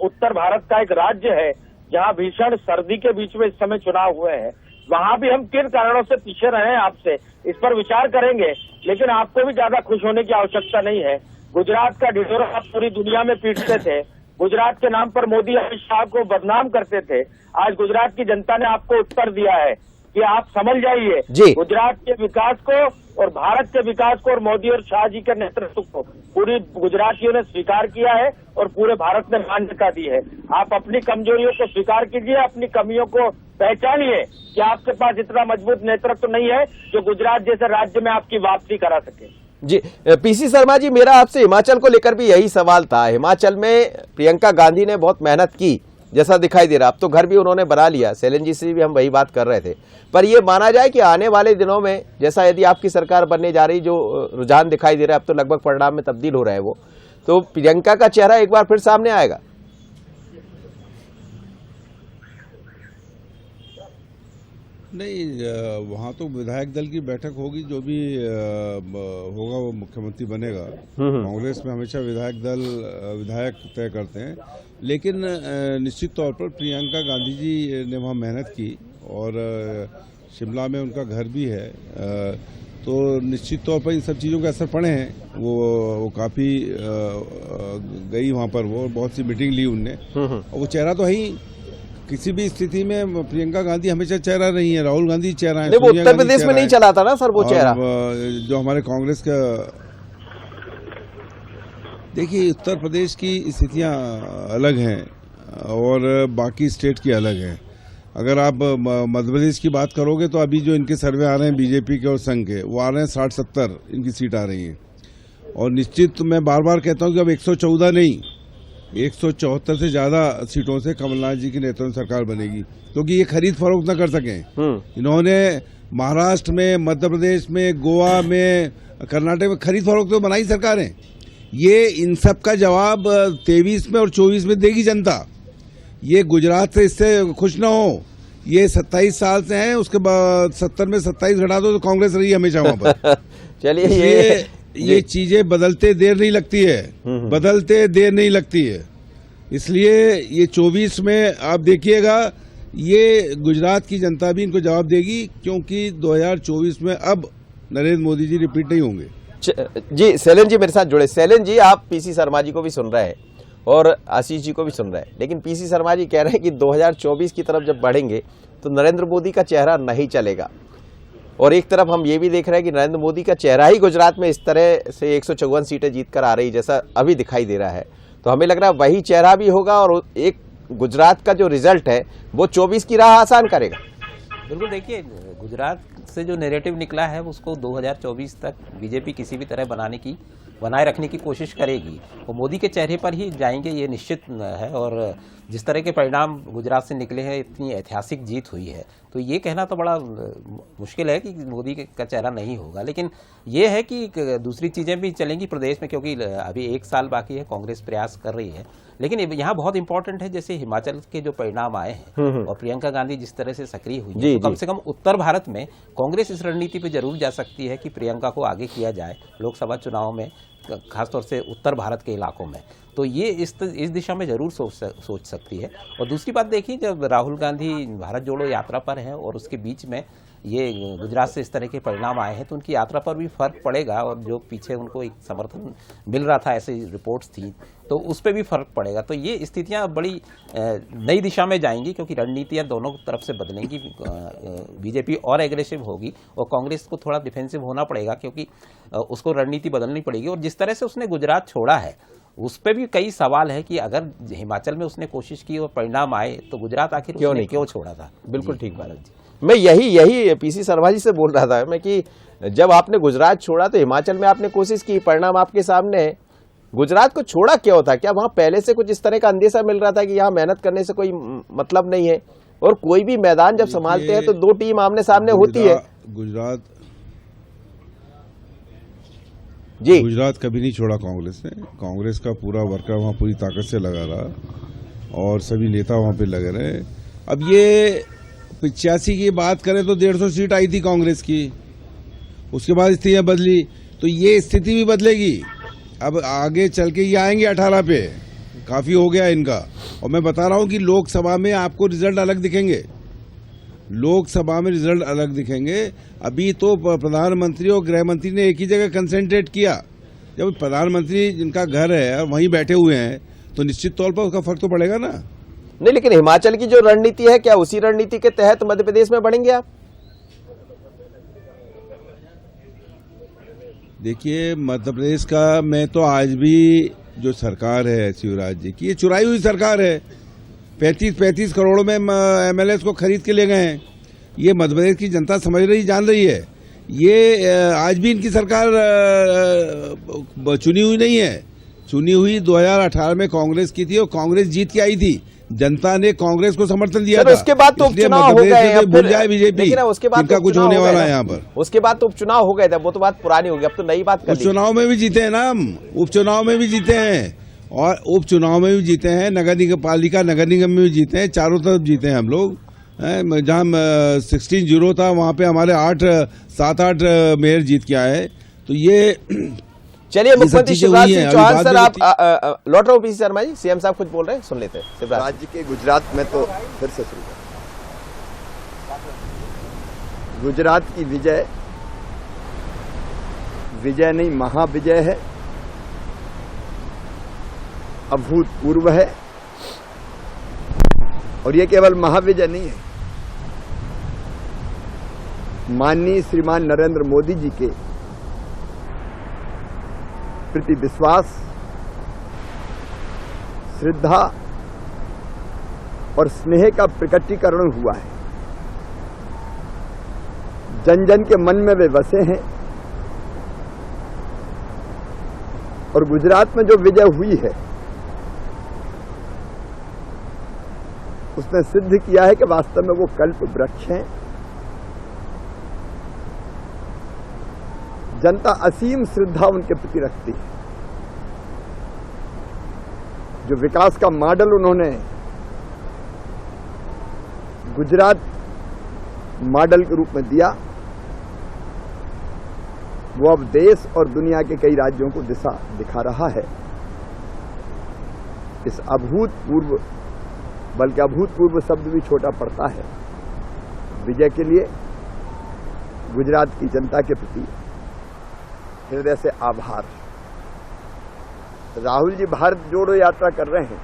उत्तर भारत का एक राज्य है, जहां भीषण सर्दी के बीच में इस समय चुनाव हुए हैं, वहां भी हम किन कारणों से पीछे रहे हैं आपसे इस पर विचार करेंगे। लेकिन आपको भी ज्यादा खुश होने की आवश्यकता नहीं है। गुजरात का ढिढोरा आप पूरी दुनिया में पीटते थे। गुजरात के नाम पर मोदी अमित शाह को बदनाम करते थे। आज गुजरात की जनता ने आपको उत्तर दिया है कि आप समझ जाइए, गुजरात के विकास को और भारत के विकास को और मोदी और शाह जी के नेतृत्व को पूरी गुजरातियों ने स्वीकार किया है और पूरे भारत ने मान्यता दी है। आप अपनी कमजोरियों को स्वीकार कीजिए, अपनी कमियों को पहचानिए कि आपके पास इतना मजबूत नेतृत्व नहीं है जो गुजरात जैसे राज्य में आपकी वापसी करा सके। जी, पीसी शर्मा जी, मेरा आपसे हिमाचल को लेकर भी यही सवाल था। हिमाचल में प्रियंका गांधी ने बहुत मेहनत की जैसा दिखाई दे रहा। अब तो घर भी उन्होंने बना लिया, शैलेंद्र जी से भी हम वही बात कर रहे थे। पर यह माना जाए कि आने वाले दिनों में जैसा यदि आपकी सरकार बनने जा रही, जो रुझान दिखाई दे रहा है, अब तो लगभग परिणाम में तब्दील हो रहा है वो, तो प्रियंका का चेहरा एक बार फिर सामने आएगा। नहीं, वहाँ तो विधायक दल की बैठक होगी, जो भी होगा वो मुख्यमंत्री बनेगा। कांग्रेस में हमेशा विधायक तय करते हैं, लेकिन निश्चित तौर पर प्रियंका गांधी जी ने वहाँ मेहनत की और शिमला में उनका घर भी है, तो निश्चित तौर पर इन सब चीज़ों के असर पड़े हैं। वो काफ़ी गई वहाँ पर, वो बहुत सी मीटिंग ली उनने और वो चेहरा तो है ही। किसी भी स्थिति में प्रियंका गांधी हमेशा चेहरा नहीं है, राहुल गांधी चेहरा है। नहीं, वो उत्तर प्रदेश में नहीं चला था ना सर वो चेहरा। जो हमारे कांग्रेस का, देखिए उत्तर प्रदेश की स्थितियां अलग हैं और बाकी स्टेट की अलग हैं। अगर आप मध्य प्रदेश की बात करोगे तो अभी जो इनके सर्वे आ रहे हैं बीजेपी के और संघ के, वो आ रहे हैं 60-70 इनकी सीट आ रही हैं। और निश्चित मैं बार बार कहता हूं कि अब 114 नहीं, 174 से ज्यादा सीटों से कमलनाथ जी के नेतृत्व में सरकार बनेगी, क्योंकि ये खरीद फरोख्त न कर सकें। इन्होंने महाराष्ट्र में, मध्य प्रदेश में, गोवा में, कर्नाटक में खरीद फरोख्त तो बनाई सरकारें। ये इन सब का जवाब 23 में और 24 में देगी जनता। ये गुजरात से इससे खुश न हो। ये 27 साल से हैं, उसके बाद 70 में 27 घटा दो तो कांग्रेस रही हमेशा वहां पर। चलिए ये चीजें बदलते देर नहीं लगती है, बदलते देर नहीं लगती है। इसलिए ये 24 में आप देखिएगा, ये गुजरात की जनता भी इनको जवाब देगी, क्योंकि 2024 में अब नरेंद्र मोदी जी रिपीट नहीं होंगे। जी शैलेंद्र जी मेरे साथ जुड़े। शैलेंद्र जी, आप पीसी शर्मा जी को भी सुन रहे हैं और आशीष जी को भी सुन रहे हैं, लेकिन पीसी शर्मा जी कह रहे हैं कि 2024 की तरफ जब बढ़ेंगे तो नरेंद्र मोदी का चेहरा नहीं चलेगा। और एक तरफ हम ये भी देख रहे हैं कि नरेंद्र मोदी का चेहरा ही गुजरात में इस तरह से 154 सीटें जीतकर आ रही जैसा अभी दिखाई दे रहा है, तो हमें लग रहा है वही चेहरा भी होगा और एक गुजरात का जो रिजल्ट है वो 24 की राह आसान करेगा। बिल्कुल, देखिए गुजरात से जो नैरेटिव निकला है उसको 2024 तक बीजेपी किसी भी तरह बनाए रखने की कोशिश करेगी। वो मोदी के चेहरे पर ही जाएंगे, ये निश्चित है। और जिस तरह के परिणाम गुजरात से निकले हैं, इतनी ऐतिहासिक जीत हुई है, तो ये कहना तो बड़ा मुश्किल है कि मोदी का चेहरा नहीं होगा। लेकिन ये है कि दूसरी चीज़ें भी चलेंगी प्रदेश में, क्योंकि अभी 1 साल बाकी है, कांग्रेस प्रयास कर रही है। लेकिन यहाँ बहुत इंपॉर्टेंट है, जैसे हिमाचल के जो परिणाम आए हैं और प्रियंका गांधी जिस तरह से सक्रिय हुई है, तो कम से कम उत्तर भारत में कांग्रेस इस रणनीति पे जरूर जा सकती है कि प्रियंका को आगे किया जाए लोकसभा चुनाव में, खासतौर से उत्तर भारत के इलाकों में। तो ये इस दिशा में जरूर सोच सकती है। और दूसरी बात देखिए, जब राहुल गांधी भारत जोड़ो यात्रा पर हैं और उसके बीच में ये गुजरात से इस तरह के परिणाम आए हैं, तो उनकी यात्रा पर भी फर्क पड़ेगा। और जो पीछे उनको एक समर्थन मिल रहा था, ऐसी रिपोर्ट्स थी, तो उस पर भी फर्क पड़ेगा। तो ये स्थितियां बड़ी नई दिशा में जाएंगी, क्योंकि रणनीतियां दोनों तरफ से बदलेंगी। बीजेपी और एग्रेसिव होगी और कांग्रेस को थोड़ा डिफेंसिव होना पड़ेगा, क्योंकि उसको रणनीति बदलनी पड़ेगी। और जिस तरह से उसने गुजरात छोड़ा है, उस पर भी कई सवाल है कि अगर हिमाचल में उसने कोशिश की और परिणाम आए, तो गुजरात आखिर क्यों छोड़ा था। बिल्कुल ठीक बात जी। मैं यही पीसी शर्मा जी से बोल रहा था मैं कि जब आपने गुजरात छोड़ा तो हिमाचल में आपने कोशिश की, परिणाम आपके सामने है। गुजरात को छोड़ा क्यों था? क्या वहां पहले से कुछ इस तरह का अंदेशा मिल रहा था कि यहाँ मेहनत करने से कोई मतलब नहीं है? और कोई भी मैदान जब संभालते हैं तो 2 टीम आमने सामने होती है। गुजरात कभी नहीं छोड़ा कांग्रेस ने। कांग्रेस का पूरा वर्कर वहां पूरी ताकत से लगा रहा और सभी नेता वहां पे लगे रहे। अब ये 85 की बात करें तो 150 सीट आई थी कांग्रेस की, उसके बाद स्थितियां बदली, तो ये स्थिति भी बदलेगी। अब आगे चल के ये आएंगे 18 पे, काफी हो गया इनका। और मैं बता रहा हूं कि लोकसभा में आपको रिजल्ट अलग दिखेंगे, लोकसभा में रिजल्ट अलग दिखेंगे। अभी तो प्रधानमंत्री और गृह मंत्री ने एक ही जगह कंसेंट्रेट किया। जब प्रधानमंत्री जिनका घर है वहीं बैठे हुए हैं, तो निश्चित तौर पर उसका फर्क तो पड़ेगा ना। नहीं, लेकिन हिमाचल की जो रणनीति है, क्या उसी रणनीति के तहत मध्य प्रदेश में बढ़ेंगे आप? देखिए, मध्य प्रदेश का मैं तो आज भी जो सरकार है शिवराज जी की, ये चुराई हुई सरकार है। 35 करोड़ में एमएलए को खरीद के ले गए हैं। ये मध्य प्रदेश की जनता समझ रही, जान रही है। ये आज भी इनकी सरकार चुनी हुई नहीं है। चुनी हुई 2018 में कांग्रेस की थी और कांग्रेस जीत के आई थी। जनता ने कांग्रेस को समर्थन दिया था। उसके बाद तो उपचुनाव हो गए, भूल जाए बीजेपी, उसके बाद इनका कुछ होने वाला है यहाँ पर। उसके बाद तो उपचुनाव हो गए थे, वो तो बात पुरानी हो गई, अब तो नई बात कर ली। उपचुनाव में भी जीते हैं ना हम, उपचुनाव में भी जीते हैं और उपचुनाव में भी जीते हैं, नगर निगम पालिका नगर निगम में भी जीते हैं, चारों तरफ जीते हैं हम लोग। जहाँ 16-0 था वहाँ पे हमारे 7-8 मेयर जीत के आए। तो ये चलिए, मुख्यमंत्री शिवराज सिंह चौहान सर, आप लौट रहा हूँ पीसी शर्मा जी, सीएम साहब कुछ बोल रहे हैं, सुन लेते हैं। राज्य के गुजरात में तो फिर से शुरू, गुजरात की विजय नहीं महाविजय है, अभूतपूर्व है। और ये केवल महाविजय नहीं है, माननीय श्रीमान नरेंद्र मोदी जी के प्रति विश्वास, श्रद्धा और स्नेह का प्रकटीकरण हुआ है। जन जन के मन में वे बसे हैं और गुजरात में जो विजय हुई है उसने सिद्ध किया है कि वास्तव में वो कल्प वृक्ष हैं। जनता असीम श्रद्धा उनके प्रति रखती है। जो विकास का मॉडल उन्होंने गुजरात मॉडल के रूप में दिया, वो अब देश और दुनिया के कई राज्यों को दिशा दिखा रहा है। इस अभूतपूर्व, बल्कि अभूतपूर्व शब्द भी छोटा पड़ता है, विजय के लिए गुजरात की जनता के प्रति हृदय से आभार। राहुल जी भारत जोड़ो यात्रा कर रहे हैं,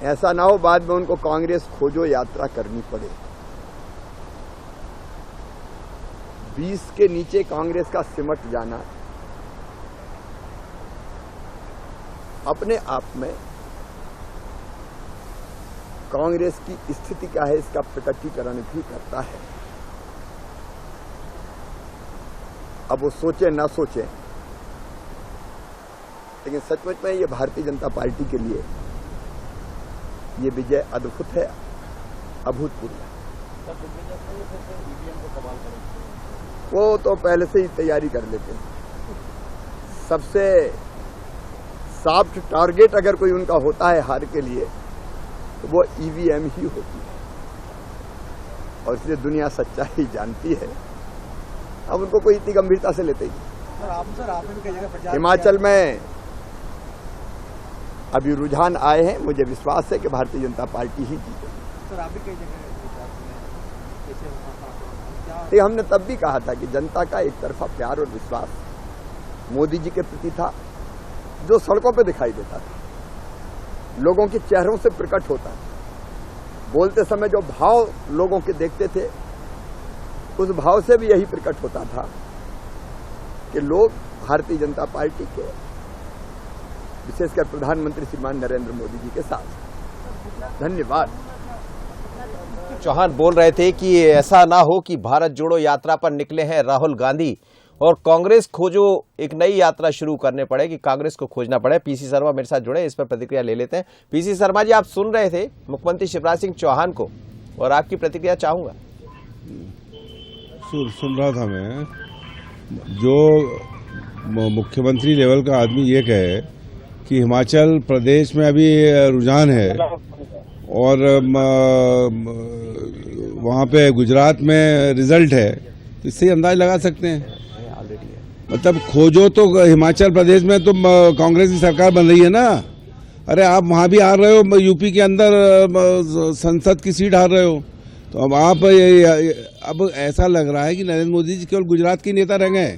ऐसा ना हो बाद में उनको कांग्रेस खोजो यात्रा करनी पड़े। 20 के नीचे कांग्रेस का सिमट जाना अपने आप में कांग्रेस की स्थिति क्या है इसका प्रकटीकरण भी करता है। अब वो सोचे ना सोचे, लेकिन सचमुच में ये भारतीय जनता पार्टी के लिए ये विजय अद्भुत है, अभूतपूर्व है। वो तो पहले से ही तैयारी कर लेते हैं। सबसे सॉफ्ट टारगेट अगर कोई उनका होता है हार के लिए तो वो ईवीएम ही होती है, और इसलिए दुनिया सच्चाई जानती है। अब उनको कोई इतनी गंभीरता से लेते ही। हिमाचल में अभी रुझान आए हैं, मुझे विश्वास है कि भारतीय जनता पार्टी ही जीतेगी। ये हमने तब भी कहा था कि जनता का एक तरफा प्यार और विश्वास मोदी जी के प्रति था, जो सड़कों पे दिखाई देता था, लोगों के चेहरों से प्रकट होता था। बोलते समय जो भाव लोगों के देखते थे, उस भाव से भी यही प्रकट होता था कि लोग भारतीय जनता पार्टी के, विशेषकर प्रधानमंत्री श्रीमान नरेंद्र मोदी जी के साथ। धन्यवाद। चौहान बोल रहे थे कि ऐसा ना हो कि भारत जोड़ो यात्रा पर निकले हैं राहुल गांधी और कांग्रेस खोजो एक नई यात्रा शुरू करने पड़े, कि कांग्रेस को खोजना पड़े। पीसी शर्मा मेरे साथ जुड़े, इस पर प्रतिक्रिया ले लेते हैं। पीसी शर्मा जी, आप सुन रहे थे मुख्यमंत्री शिवराज सिंह चौहान को, और आपकी प्रतिक्रिया चाहूंगा। सुन रहा था मैं, जो मुख्यमंत्री लेवल का आदमी ये कहे कि हिमाचल प्रदेश में अभी रुझान है और वहाँ पे गुजरात में रिजल्ट है, तो इससे अंदाज लगा सकते हैं। मतलब खोजो तो हिमाचल प्रदेश में तो कांग्रेस की सरकार बन रही है ना। अरे आप वहाँ भी हार रहे हो, यूपी के अंदर संसद की सीट हार रहे हो, तो अब आप अब ऐसा लग रहा है कि नरेंद्र मोदी जी केवल गुजरात के नेता रह गए,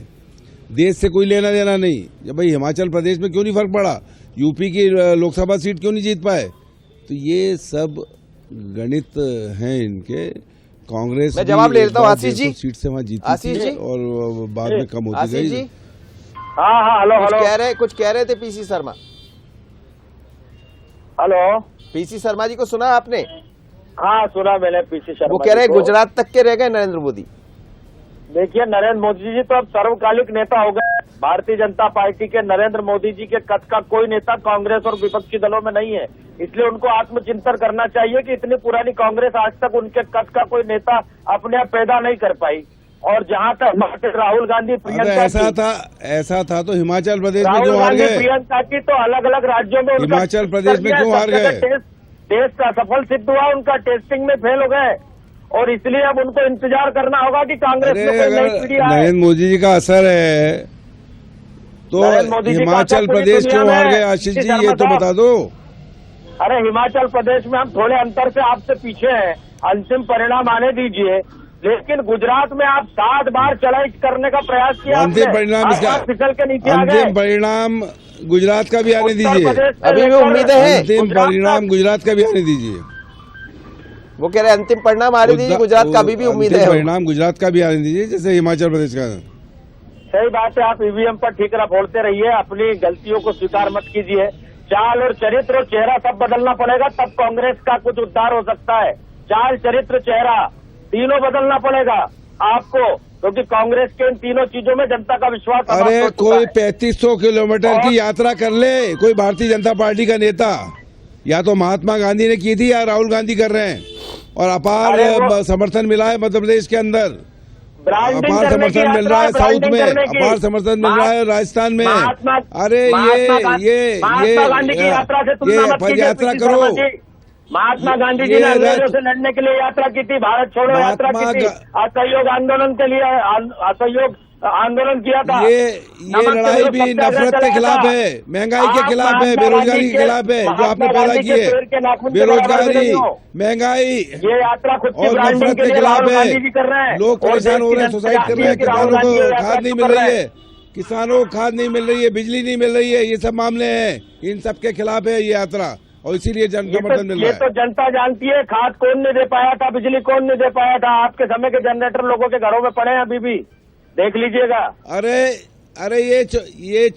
देश से कोई लेना देना नहीं। जब भाई हिमाचल प्रदेश में क्यों नहीं फर्क पड़ा, यूपी की लोकसभा सीट क्यों नहीं जीत पाए, तो ये सब गणित हैं इनके। कांग्रेस मैं जवाब ले लेता हूँ। आशीष जी, सीट से वहाँ जीती थी और बाद में कम होती आशीष गई। जी, हाँ हेलो कुछ कह रहे थे PC Sharma. Hello, PC Sharma ji को सुना आपने? हाँ सुना मैंने पीसी शर्मा। वो कह रहे जी को। गुजरात तक के रह गए नरेंद्र मोदी। देखिए, नरेंद्र मोदी जी तो अब सर्वकालिक नेता हो गए। भारतीय जनता पार्टी के नरेंद्र मोदी जी के कद का कोई नेता कांग्रेस और विपक्षी दलों में नहीं है, इसलिए उनको आत्मचिंतन करना चाहिए कि इतनी पुरानी कांग्रेस आज तक उनके कद का कोई नेता अपने आप पैदा नहीं कर पाई। और जहां तक राहुल गांधी प्रियंका, ऐसा था तो हिमाचल प्रदेश में राहुल क्यों हार गांधी गए? प्रियंका की तो अलग अलग राज्यों में हिमाचल प्रदेश में क्यों हार गए? टेस्ट असफल सिद्ध हुआ, उनका टेस्टिंग में फेल हो गए, और इसलिए अब उनको इंतजार करना होगा कि कांग्रेस में कोई नई पीढ़ी आए। नरेंद्र मोदी जी का असर है तो हिमाचल प्रदेश क्यों हार गए? आशीष जी, ये तो बता दो। अरे हिमाचल प्रदेश में हम थोड़े अंतर से आपसे पीछे हैं, अंतिम परिणाम आने दीजिए। लेकिन गुजरात में आप 7 बार चढ़ाई करने का प्रयास किया अंतिम आपने। परिणाम हर इसका बार फिसल के नीचे आ गए। अंतिम परिणाम गुजरात का भी आने उत्तर दीजिए। प्रदेश से अभी भी लेकर उम्मीदें हैं। अंतिम गुजरात परिणाम तक। गुजरात का भी आने दीजिए। वो कह रहे हैं अंतिम परिणाम आने दीजिए, गुजरात का अभी भी उम्मीद अंतिम है। परिणाम गुजरात का भी आने दीजिए, जैसे हिमाचल प्रदेश का। सही बात है, आप ईवीएम पर ठीकरा फोड़ते रहिए, अपनी गलतियों को स्वीकार मत कीजिए। चाल और चरित्र और चेहरा सब बदलना पड़ेगा, तब कांग्रेस का कुछ उद्धार हो सकता है। चाल, चरित्र, चेहरा तीनों बदलना पड़ेगा आपको, क्योंकि कांग्रेस के इन तीनों चीजों में जनता का विश्वास समाप्त अरे हो चुका कोई है। 3500 किलोमीटर की और- यात्रा कर ले, कोई भारतीय जनता पार्टी का नेता, या तो महात्मा गांधी ने की थी या राहुल गांधी कर रहे हैं, और अपार अरे वो- समर्थन मिला है मध्य प्रदेश के अंदर। ब्रांडिंग अपार करने की समर्थन मिल यात्रा रहा है साउथ ब्रांडिंग में, करने की। अपार समर्थन मिल रहा है राजस्थान में। महात्मा अरे महात्मा गांधी की यात्रा से तुलना मत पद कीजिए, यात्रा पीसी करो। शर्मा जी। महात्मा गांधी जी ये ने अंग्रेजों रथ- से लड़ने के लिए यात्रा की थी, भारत छोड़ो यात्रा की महात्मा थी, असहयोग आंदोलन के लिए असहयोग आंदोलन किया था। ये नमक के लड़ाई विरुद्ध भी सत्याग्रह नफरत के चलाया खिलाफ था। है, महंगाई के आप खिलाफ है, महात्मा बेरोजगारी गांधी के खिलाफ है, जो आपने महात्मा पैदा गांधी की के है। पैर के नाखून के बराबर भी बेरोजगारी, नहीं हो। महंगाई ये यात्रा खुद की और ब्रांडिंग नफरत के के लिए खिलाफ राहुल है। गांधी जी कर रहे हैं। लोग और परेशान हो देश रहे हैं, की सुसाइड कर रहे हैं, जनता किसानों राहुल गांधी ये को यात्रा खाद नहीं क्यों मिल कर रही रहे है, हैं? किसानों को खाद नहीं मिल रही है, बिजली नहीं मिल रही है, ये सब मामले हैं। इन सब के खिलाफ है ये यात्रा, और इसीलिए जन समर्थन मिल ये रहा तो है। जनता जानती है, खाद कौन नहीं दे पाया था, बिजली कौन नहीं दे पाया था। आपके समय के जनरेटर लोगों के घरों में पड़े हैं अभी भी, देख लीजिएगा। अरे ये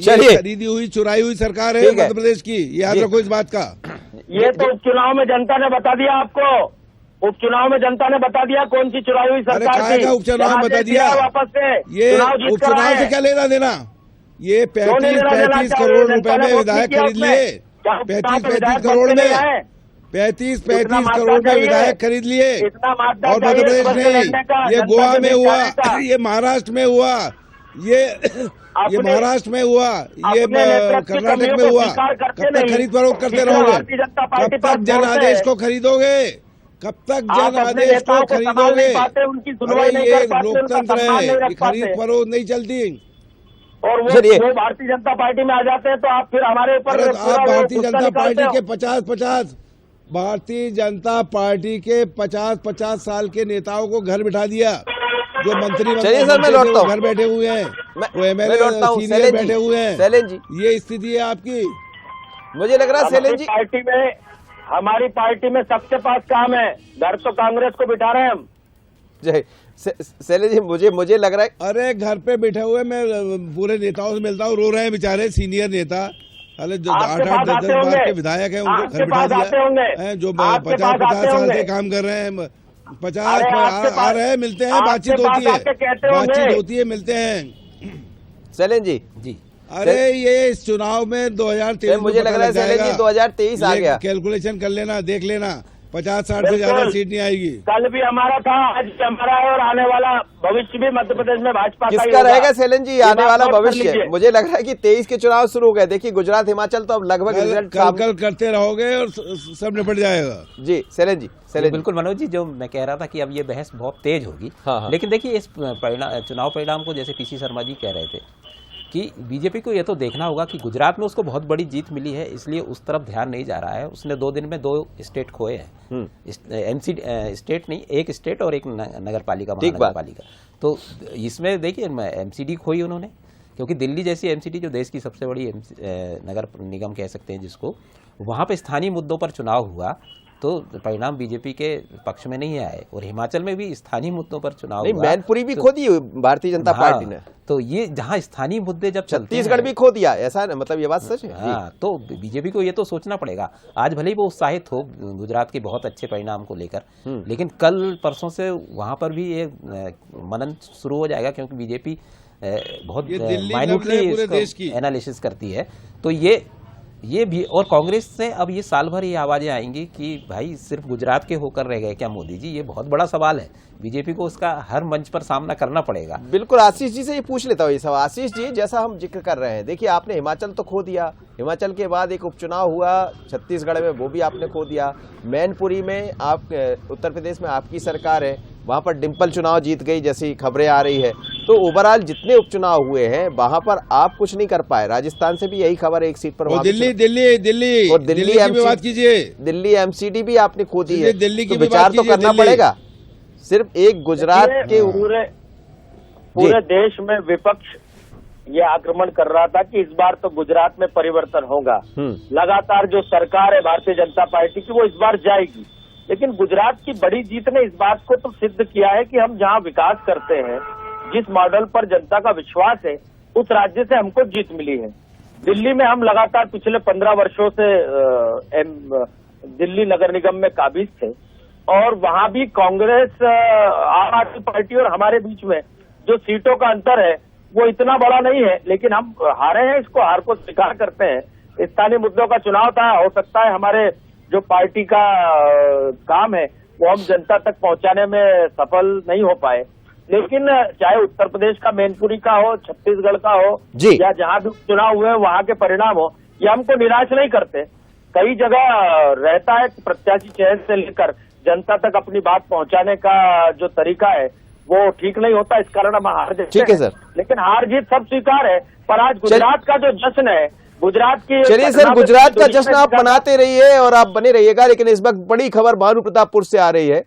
चलिए। खरीदी हुई चुराई हुई सरकार है ठीक है। मध्य प्रदेश की, याद जी। रखो इस बात का। ये तो उपचुनाव में जनता ने बता दिया आपको, उपचुनाव में जनता ने बता दिया कौन सी चुराई हुई अरे सरकार काहे थी। का उपचुनाव में यहाँ बता से दिया? वापस से ये चुनाव जीत कर उपचुनाव आए से हैं। क्या लेना देना? ये क्यों नहीं लेना देना? 35 क्या करोड़ जनता रुपए ने में वोट विधायक नहीं किया खरीद उसमें? लिए, क्या उपचुनाव 35 विधायक करोड़ बनते में, नहीं आए? 35 इतना मात्रा करोड़ में चाहिए। विधायक खरीद लिए। इतना मात्रा और मध्य चाहिए प्रदेश बस नहीं, लड़ने का, ये जनता गोवा से में बीच हुआ, जाने का। ये महाराष्ट्र में हुआ, ये महाराष्ट्र में हुआ, ये अपने नेतृत्व की कर्नाटक कमियों में को हुआ। स्वीकार करते कब तक नहीं। खरीद फरोख्त करते इसलिए रहोगे? भारतीय जनता पार्टी कब तक पर जन जोर आदेश है। को खरीदोगे? कब तक आप जन अपने आदेश को नेताओं को संभाल खरीदोगे? नहीं पाते, उनकी सुनवाई अरे नहीं ये कर पाते, उनका लोकतंत्र सम्मान है, नहीं ये रख पाते। खरीद फरोख्त नहीं चलती। और चलिए। वो भारतीय जनता पार्टी में आ जाते हैं तो आप फिर हमारे ऊपर अरे पूरा आप वो भारतीय गुस्सा जनता निकालते पार्टी हो। के 50-50 भारतीय जनता पार्टी के 50-50 साल के नेताओं को घर बिठा दिया, जो मंत्री चलिए सर, मैं लौटता हूं। घर बैठे हुए हैं, वो मैं एमएलए लौटता हूं। सीनियर शैलेंद्र बैठे जी, हुए हैं। शैलेंद्र जी, ये स्थिति है आपकी। मुझे लग रहा है शैलेंद्र जी, हमारी पार्टी में सबके पास काम है, घर तो कांग्रेस को बिठा रहे हैं हम। जय शैलेंद्र जी, मुझे लग रहा है अरे घर पे बैठे हुए मैं पूरे नेताओं से मिलता हूँ, रो रहे हैं बेचारे सीनियर नेता। अरे जो आपके 8-8 पास 10-10 आते बार होंगे। के विधायक हैं, उनको आपके घर बिठा पास आते दिया होंगे। हैं, जो आपके पास 50-50 आते साल होंगे। से काम कर रहे हैं। 50 अरे आपके आ पास- रहे हैं, मिलते हैं, आपके बातचीत पास होती है, आके कहते होंगे। बातचीत होती है, मिलते हैं। शैलेंद्र जी, जी अरे ये इस चुनाव में 2023 मुझे लग रहा है शैलेंद्र जी 2023 आ गया। कैलकुलेशन कर लेना, देख लेना, 50-60 से ज्यादा बिल्कुल। सीट नहीं आएगी। कल भी हमारा था, आज भी हमारा है, और आने वाला भविष्य भी मध्य प्रदेश में भाजपा का ही किसका होगा। रहेगा शैलेंद्र जी ये आने बात वाला नोट कर भविष्य? लीजिए। मुझे लग रहा है कि 23 के चुनाव शुरू हो गए। देखिए गुजरात, हिमाचल तो अब लगभग रिजल्ट कल करते रहोगे और सब निपट जाएगा। जी शैलेंद्र जी, तो शैलेंद्र जी। बिल्कुल मनोज जी, जो मैं कह रहा था कि अब ये बहस बहुत तेज होगी। हाँ। लेकिन देखिए इस चुनाव परिणाम को, जैसे पीसी शर्मा जी कह रहे थे कि बीजेपी को ये तो देखना होगा कि गुजरात में उसको बहुत बड़ी जीत मिली है, इसलिए उस तरफ ध्यान नहीं जा रहा है। उसने 2 दिन में 2 स्टेट खोए हैं, एमसीडी स्टेट नहीं, एक स्टेट और एक नगर पालिका, ठीक बात। महानगर पालिका। तो इसमें देखिए एमसीडी खोई उन्होंने, क्योंकि दिल्ली जैसी एमसीडी जो देश की सबसे बड़ी नगर निगम कह सकते हैं जिसको, वहाँ पे स्थानीय मुद्दों पर चुनाव हुआ तो परिणाम बीजेपी के पक्ष में नहीं आए। और हिमाचल में भी स्थानीय मुद्दों पर चुनाव नहीं, हुआ मैनपुरी भी तो- खो दी भारतीय जनता हाँ, पार्टी ने। तो ये जहाँ स्थानीय मुद्दे जब चलते छत्तीसगढ़ हैं- भी खो दिया, ऐसा है, मतलब ये बात सच है जी। हाँ, तो बीजेपी को ये तो सोचना पड़ेगा। आज भले ही वो उत्साहित हो गुजरात के बहुत अच्छे परिणाम को लेकर, लेकिन कल परसों से वहां पर भी ये मनन शुरू हो जाएगा, क्योंकि बीजेपी बहुत ये दिल्ली लफ्ज़ है पूरे देश की। एनालिसिस करती है। तो ये भी, और कांग्रेस से अब ये साल भर ये आवाजें आएंगी कि भाई सिर्फ गुजरात के होकर रह गए क्या मोदी जी? ये बहुत बड़ा सवाल है, बीजेपी को उसका हर मंच पर सामना करना पड़ेगा। बिल्कुल, आशीष जी से ये पूछ लेता हूँ ये सब। आशीष जी, जैसा हम जिक्र कर रहे हैं, देखिए आपने हिमाचल तो खो दिया, हिमाचल के बाद एक उपचुनाव हुआ छत्तीसगढ़ में, वो भी आपने खो दिया। मैनपुरी में आप, उत्तर प्रदेश में आपकी सरकार है, वहां पर डिम्पल चुनाव जीत गई जैसी खबरें आ रही है। तो ओवरऑल जितने उपचुनाव हुए हैं वहां पर आप कुछ नहीं कर पाए। राजस्थान से भी यही खबर है, एक सीट पर और वहां पे दिल्ली दिल्ली दिल्ली और दिल्ली की भी बात कीजिए। दिल्ली एमसीडी भी आपने खो दी है, दिल्ली की तो भी विचार बात तो कीजिए, करना दिल्ली। पड़ेगा। सिर्फ एक गुजरात के पूरे देश में विपक्ष ये आक्रमण कर रहा था कि इस बार तो गुजरात में परिवर्तन होगा। लगातार जो सरकार है भारतीय जनता पार्टी की वो इस बार जाएगी, लेकिन गुजरात की बड़ी जीत ने इस बात को तो सिद्ध किया है कि हम जहां विकास करते हैं, जिस मॉडल पर जनता का विश्वास है, उस राज्य से हमको जीत मिली है। दिल्ली में हम लगातार पिछले 15 वर्षों से दिल्ली नगर निगम में काबिज थे और वहां भी कांग्रेस, आम आदमी पार्टी और हमारे बीच में जो सीटों का अंतर है वो इतना बड़ा नहीं है, लेकिन हम हारे हैं, इसको हार को स्वीकार करते हैं। स्थानीय मुद्दों का चुनाव था, हो सकता है हमारे जो पार्टी का काम है वो हम जनता तक पहुंचाने में सफल नहीं हो पाए, लेकिन चाहे उत्तर प्रदेश का मैनपुरी का हो, छत्तीसगढ़ का हो या जहां भी चुनाव हुए वहां के परिणाम हो, ये हमको निराश नहीं करते। कई जगह रहता है प्रत्याशी चयन से लेकर जनता तक अपनी बात पहुंचाने का जो तरीका है वो ठीक नहीं होता, इस कारण हम हार जाते हैं। ठीक है सर, लेकिन हार जीत सब स्वीकार है, पर आज गुजरात का जो जश्न है, गुजरात की, चलिए सर, गुजरात का जश्न आप मनाते रहिए और आप बने रहिएगा। लेकिन इस वक्त बड़ी खबर भानु प्रतापपुर से आ रही है।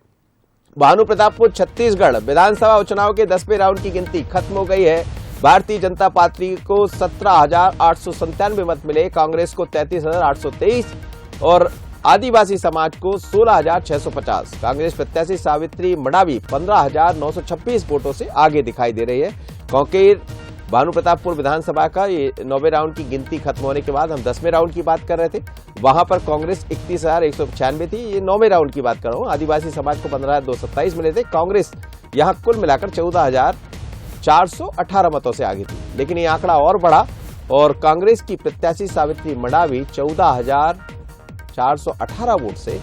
भानु प्रतापपुर छत्तीसगढ़ विधानसभा उपचुनाव के 10वें राउंड की गिनती खत्म हो गई है। भारतीय जनता पार्टी को 17,897 मत मिले, कांग्रेस को 33,823 और आदिवासी समाज को 16,650। कांग्रेस प्रत्याशी सावित्री मडावी 15,926 वोटों से आगे दिखाई दे रही है। कांकेर भानु प्रतापपुर विधानसभा का ये 9वें राउंड की गिनती खत्म होने के बाद हम 10वें राउंड की बात कर रहे थे, वहां पर कांग्रेस 31,196 थी। ये 9वें राउंड की बात कर रहा हूं। आदिवासी समाज को 15,227 मिले थे। कांग्रेस यहां कुल मिलाकर 14,418 मतों से आगे थी, लेकिन ये आंकड़ा और बढ़ा और कांग्रेस की प्रत्याशी सावित्री मडावी 14,418 वोट से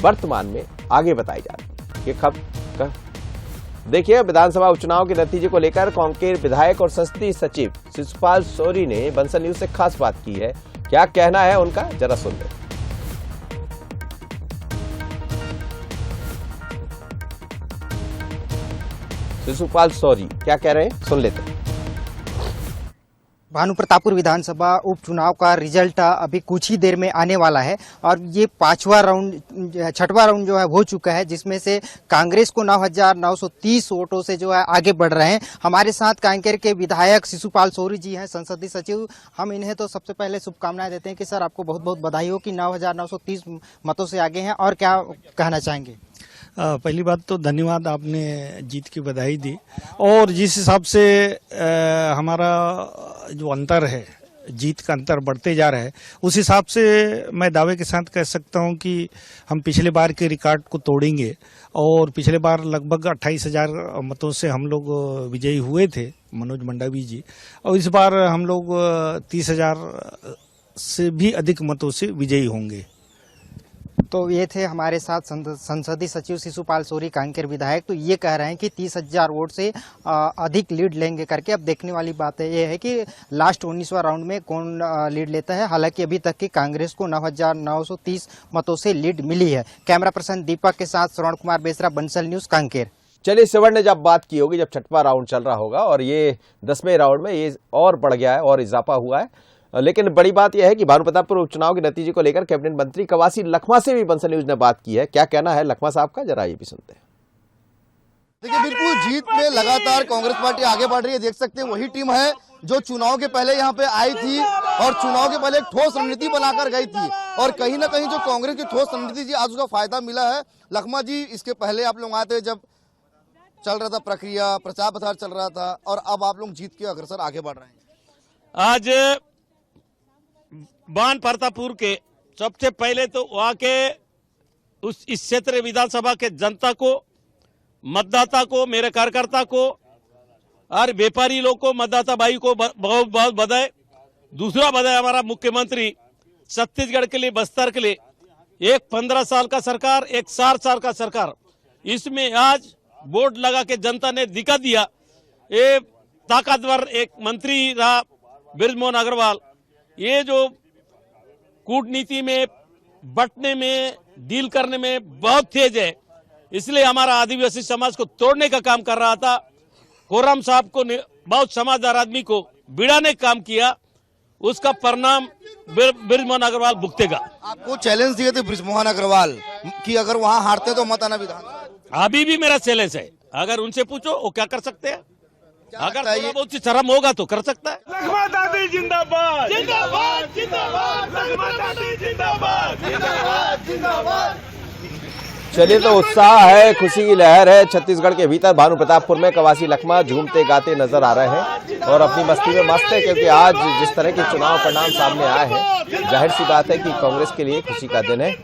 वर्तमान में आगे बताई जा रही है। ये खबर देखिए, विधानसभा उपचुनाव के नतीजे को लेकर कांकेर विधायक और संसदीय सचिव शिशुपाल सौरी ने बंसल न्यूज से खास बात की है। क्या कहना है उनका, जरा सुन लें। शिशुपाल सौरी क्या कह रहे हैं, सुन लेते हैं। भानु प्रतापपुर विधानसभा उपचुनाव का रिजल्ट अभी कुछ ही देर में आने वाला है और ये 6वां राउंड जो है हो चुका है, जिसमें से कांग्रेस को 9,930 वोटों से जो है आगे बढ़ रहे हैं। हमारे साथ कांकेर के विधायक शिशुपाल सौरी जी हैं, संसदीय सचिव। हम इन्हें तो सबसे पहले शुभकामनाएं देते हैं कि सर आपको बहुत बहुत बधाई हो कि 9,930 मतों से आगे हैं, और क्या कहना चाहेंगे? पहली बात तो धन्यवाद, आपने जीत की बधाई दी। और जिस हिसाब से हमारा जो अंतर है, जीत का अंतर बढ़ते जा रहा है, उस हिसाब से मैं दावे के साथ कह सकता हूं कि हम पिछले बार के रिकॉर्ड को तोड़ेंगे। और पिछले बार लगभग 28,000 मतों से हम लोग विजयी हुए थे, मनोज मंडावी जी, और इस बार हम लोग 30,000 से भी अधिक मतों से विजयी होंगे। तो ये थे हमारे साथ संसदीय सचिव शिशुपाल सौरी, कांकेर विधायक। तो ये कह रहे हैं कि 30,000 वोट से अधिक लीड लेंगे करके। अब देखने वाली बात ये है कि लास्ट 19वां राउंड में कौन लीड लेता है। हालांकि अभी तक की कांग्रेस को 9,930 मतों से लीड मिली है। कैमरा पर्सन दीपक के साथ श्रवण कुमार बेसरा, बंसल न्यूज, कांकेर। चलिए, श्रवण ने जब बात की होगी, जब 6वां राउंड चल रहा होगा और ये 10वें राउंड में ये और बढ़ गया है और इजाफा हुआ है। लेकिन बड़ी बात यह है कि भानु प्रतापपुर उपचुनाव के नतीजे को लेकर कैबिनेट मंत्री कवासी लखमा से भी बंसल न्यूज ने बात की है। क्या कहना है लखमा साहब का, जरा ये भी सुनते हैं। देखिए, बिल्कुल जीत में लगातार कांग्रेस पार्टी आगे बढ़ रही है। देख सकते हैं वही टीम है जो चुनाव के पहले यहाँ पे आई थी और चुनाव के पहले एक ठोस रणनीति बनाकर गई थी, और कहीं ना कहीं जो कांग्रेस की ठोस रणनीति जी आज उसका फायदा मिला है। लखमा जी, इसके पहले आप लोग आए थे जब चल रहा था प्रक्रिया, प्रचार प्रसार चल रहा था, और अब आप लोग जीत के अग्रसर आगे बढ़ रहे हैं। आज भानु प्रतापपुर के सबसे पहले तो वहाँ के इस क्षेत्र विधानसभा के जनता को, मतदाता को, मेरे कार्यकर्ता को और व्यापारी लोग को, मतदाता भाई को बहुत बहुत बधाई। दूसरा बधाई हमारा मुख्यमंत्री छत्तीसगढ़ के लिए, बस्तर के लिए, एक 15 साल का सरकार, एक 4 साल का सरकार, इसमें आज बोर्ड लगा के जनता ने दिखा दिया। ये ताकतवर एक मंत्री रहा बृजमोहन अग्रवाल, ये जो कूटनीति में, बंटने में, डील करने में बहुत तेज है, इसलिए हमारा आदिवासी समाज को तोड़ने का काम कर रहा था। कोरम साहब को, बहुत समझदार आदमी को बिड़ाने का काम किया, उसका परिणाम बृजमोहन अग्रवाल भुगतेगा। आपको चैलेंज दिए थे बृजमोहन अग्रवाल कि अगर वहां हारते तो मत आना विधान। अभी भी मेरा चैलेंज है, अगर उनसे पूछो वो क्या कर सकते हैं, अगर थोड़ा बहुत सी शर्म होगा तो कर सकता है। लखमा दादी जिंदाबाद, जिंदाबाद, जिंदाबाद, लखमा दादी जिंदाबाद, जिंदाबाद, जिंदाबाद। चलिए, तो उत्साह है, खुशी की लहर है छत्तीसगढ़ के भीतर। भानु प्रतापपुर में कवासी लखमा झूमते गाते नजर आ रहे हैं और अपनी मस्ती में मस्त है, क्योंकि आज जिस तरह के चुनाव परिणाम सामने आए हैं, जाहिर सी बात है कि कांग्रेस के लिए खुशी का दिन है।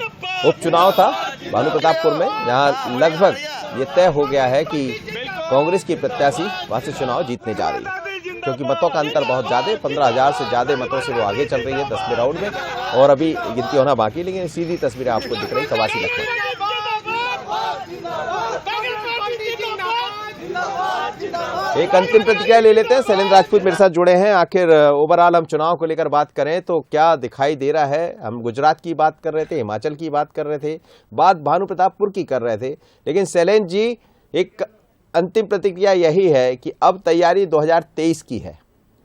उपचुनाव था भानु प्रतापपुर में, जहां लगभग ये तय हो गया है कि कांग्रेस की प्रत्याशी वहां से चुनाव जीतने जा रही है, क्योंकि मतों का अंतर बहुत ज्यादा, 15,000 से ज्यादा मतों से वो आगे चल रही है 10वें राउंड में, और अभी गिनती होना बाकी। लेकिन सीधी तस्वीरें आपको दिख रही कवासी लखमा। एक अंतिम प्रतिक्रिया ले लेते हैं। शैलेंद्र राजपूत मेरे साथ जुड़े हैं। आखिर ओवरऑल हम चुनाव को लेकर बात करें तो क्या दिखाई दे रहा है? हम गुजरात की बात कर रहे थे, हिमाचल की बात कर रहे थे, बात भानु प्रतापपुर की कर रहे थे, लेकिन शैलेंद्र जी, एक अंतिम प्रतिक्रिया यही है कि अब तैयारी 2023 की है,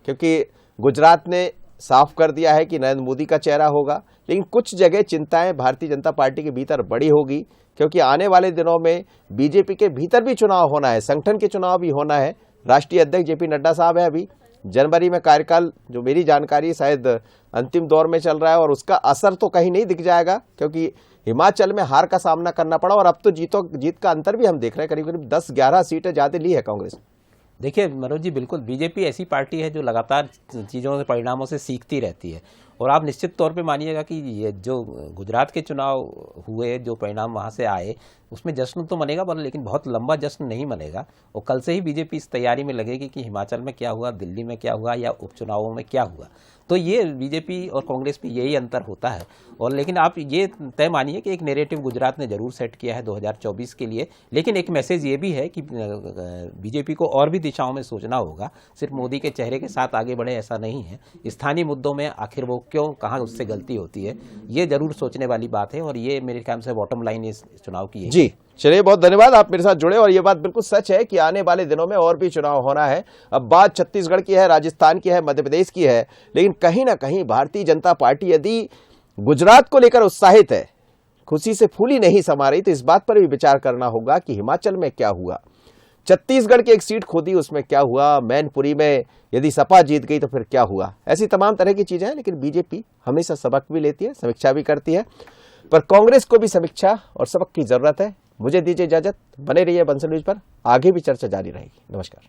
क्योंकि गुजरात ने साफ कर दिया है कि नरेंद्र मोदी का चेहरा होगा, लेकिन कुछ जगह चिंताएं भारतीय जनता पार्टी के भीतर बड़ी होगी, क्योंकि आने वाले दिनों में बीजेपी के भीतर भी चुनाव होना है, संगठन के चुनाव भी होना है। राष्ट्रीय अध्यक्ष जेपी नड्डा साहब है, अभी जनवरी में कार्यकाल, जो मेरी जानकारी शायद अंतिम दौर में चल रहा है, और उसका असर तो कहीं नहीं दिख जाएगा, क्योंकि हिमाचल में हार का सामना करना पड़ा, और अब तो जीत का अंतर भी हम देख रहे हैं, करीब करीब 10-11 सीटें ज्यादा ली है कांग्रेस। देखिए मनोज जी, बिल्कुल बीजेपी ऐसी पार्टी है जो लगातार चीज़ों से, परिणामों से सीखती रहती है, और आप निश्चित तौर पे मानिएगा कि ये जो गुजरात के चुनाव हुए, जो परिणाम वहाँ से आए, उसमें जश्न तो मनेगा, पर लेकिन बहुत लंबा जश्न नहीं मनेगा। और कल से ही बीजेपी इस तैयारी में लगेगी कि हिमाचल में क्या हुआ, दिल्ली में क्या हुआ, या उपचुनावों में क्या हुआ। तो ये बीजेपी और कांग्रेस में यही अंतर होता है। और लेकिन आप ये तय मानिए कि एक नैरेटिव गुजरात ने जरूर सेट किया है 2024 के लिए, लेकिन एक मैसेज ये भी है कि बीजेपी को और भी दिशाओं में सोचना होगा। सिर्फ मोदी के चेहरे के साथ आगे बढ़े ऐसा नहीं है, स्थानीय मुद्दों में आखिर वो क्यों, कहाँ उससे गलती होती है, ये जरूर सोचने वाली बात है, और ये मेरे ख्याल से बॉटम लाइन इस चुनाव की है। जी चलिए, बहुत धन्यवाद, आप मेरे साथ जुड़े। और ये बात बिल्कुल सच है कि आने वाले दिनों में और भी चुनाव होना है। अब बात छत्तीसगढ़ की है, राजस्थान की है, मध्य प्रदेश की है, लेकिन कहीं ना कहीं भारतीय जनता पार्टी यदि गुजरात को लेकर उत्साहित है, खुशी से फूली नहीं समा रही, तो इस बात पर भी विचार करना होगा कि हिमाचल में क्या हुआ, छत्तीसगढ़ की एक सीट खोदी उसमें क्या हुआ, मैनपुरी में यदि सपा जीत गई तो फिर क्या हुआ। ऐसी तमाम तरह की चीजें हैं, लेकिन बीजेपी हमेशा सबक भी लेती है, समीक्षा भी करती है, पर कांग्रेस को भी समीक्षा और सबक की जरूरत है। मुझे दीजिए इजाजत, बने रहिए बंसल न्यूज पर, आगे भी चर्चा जारी रहेगी। नमस्कार।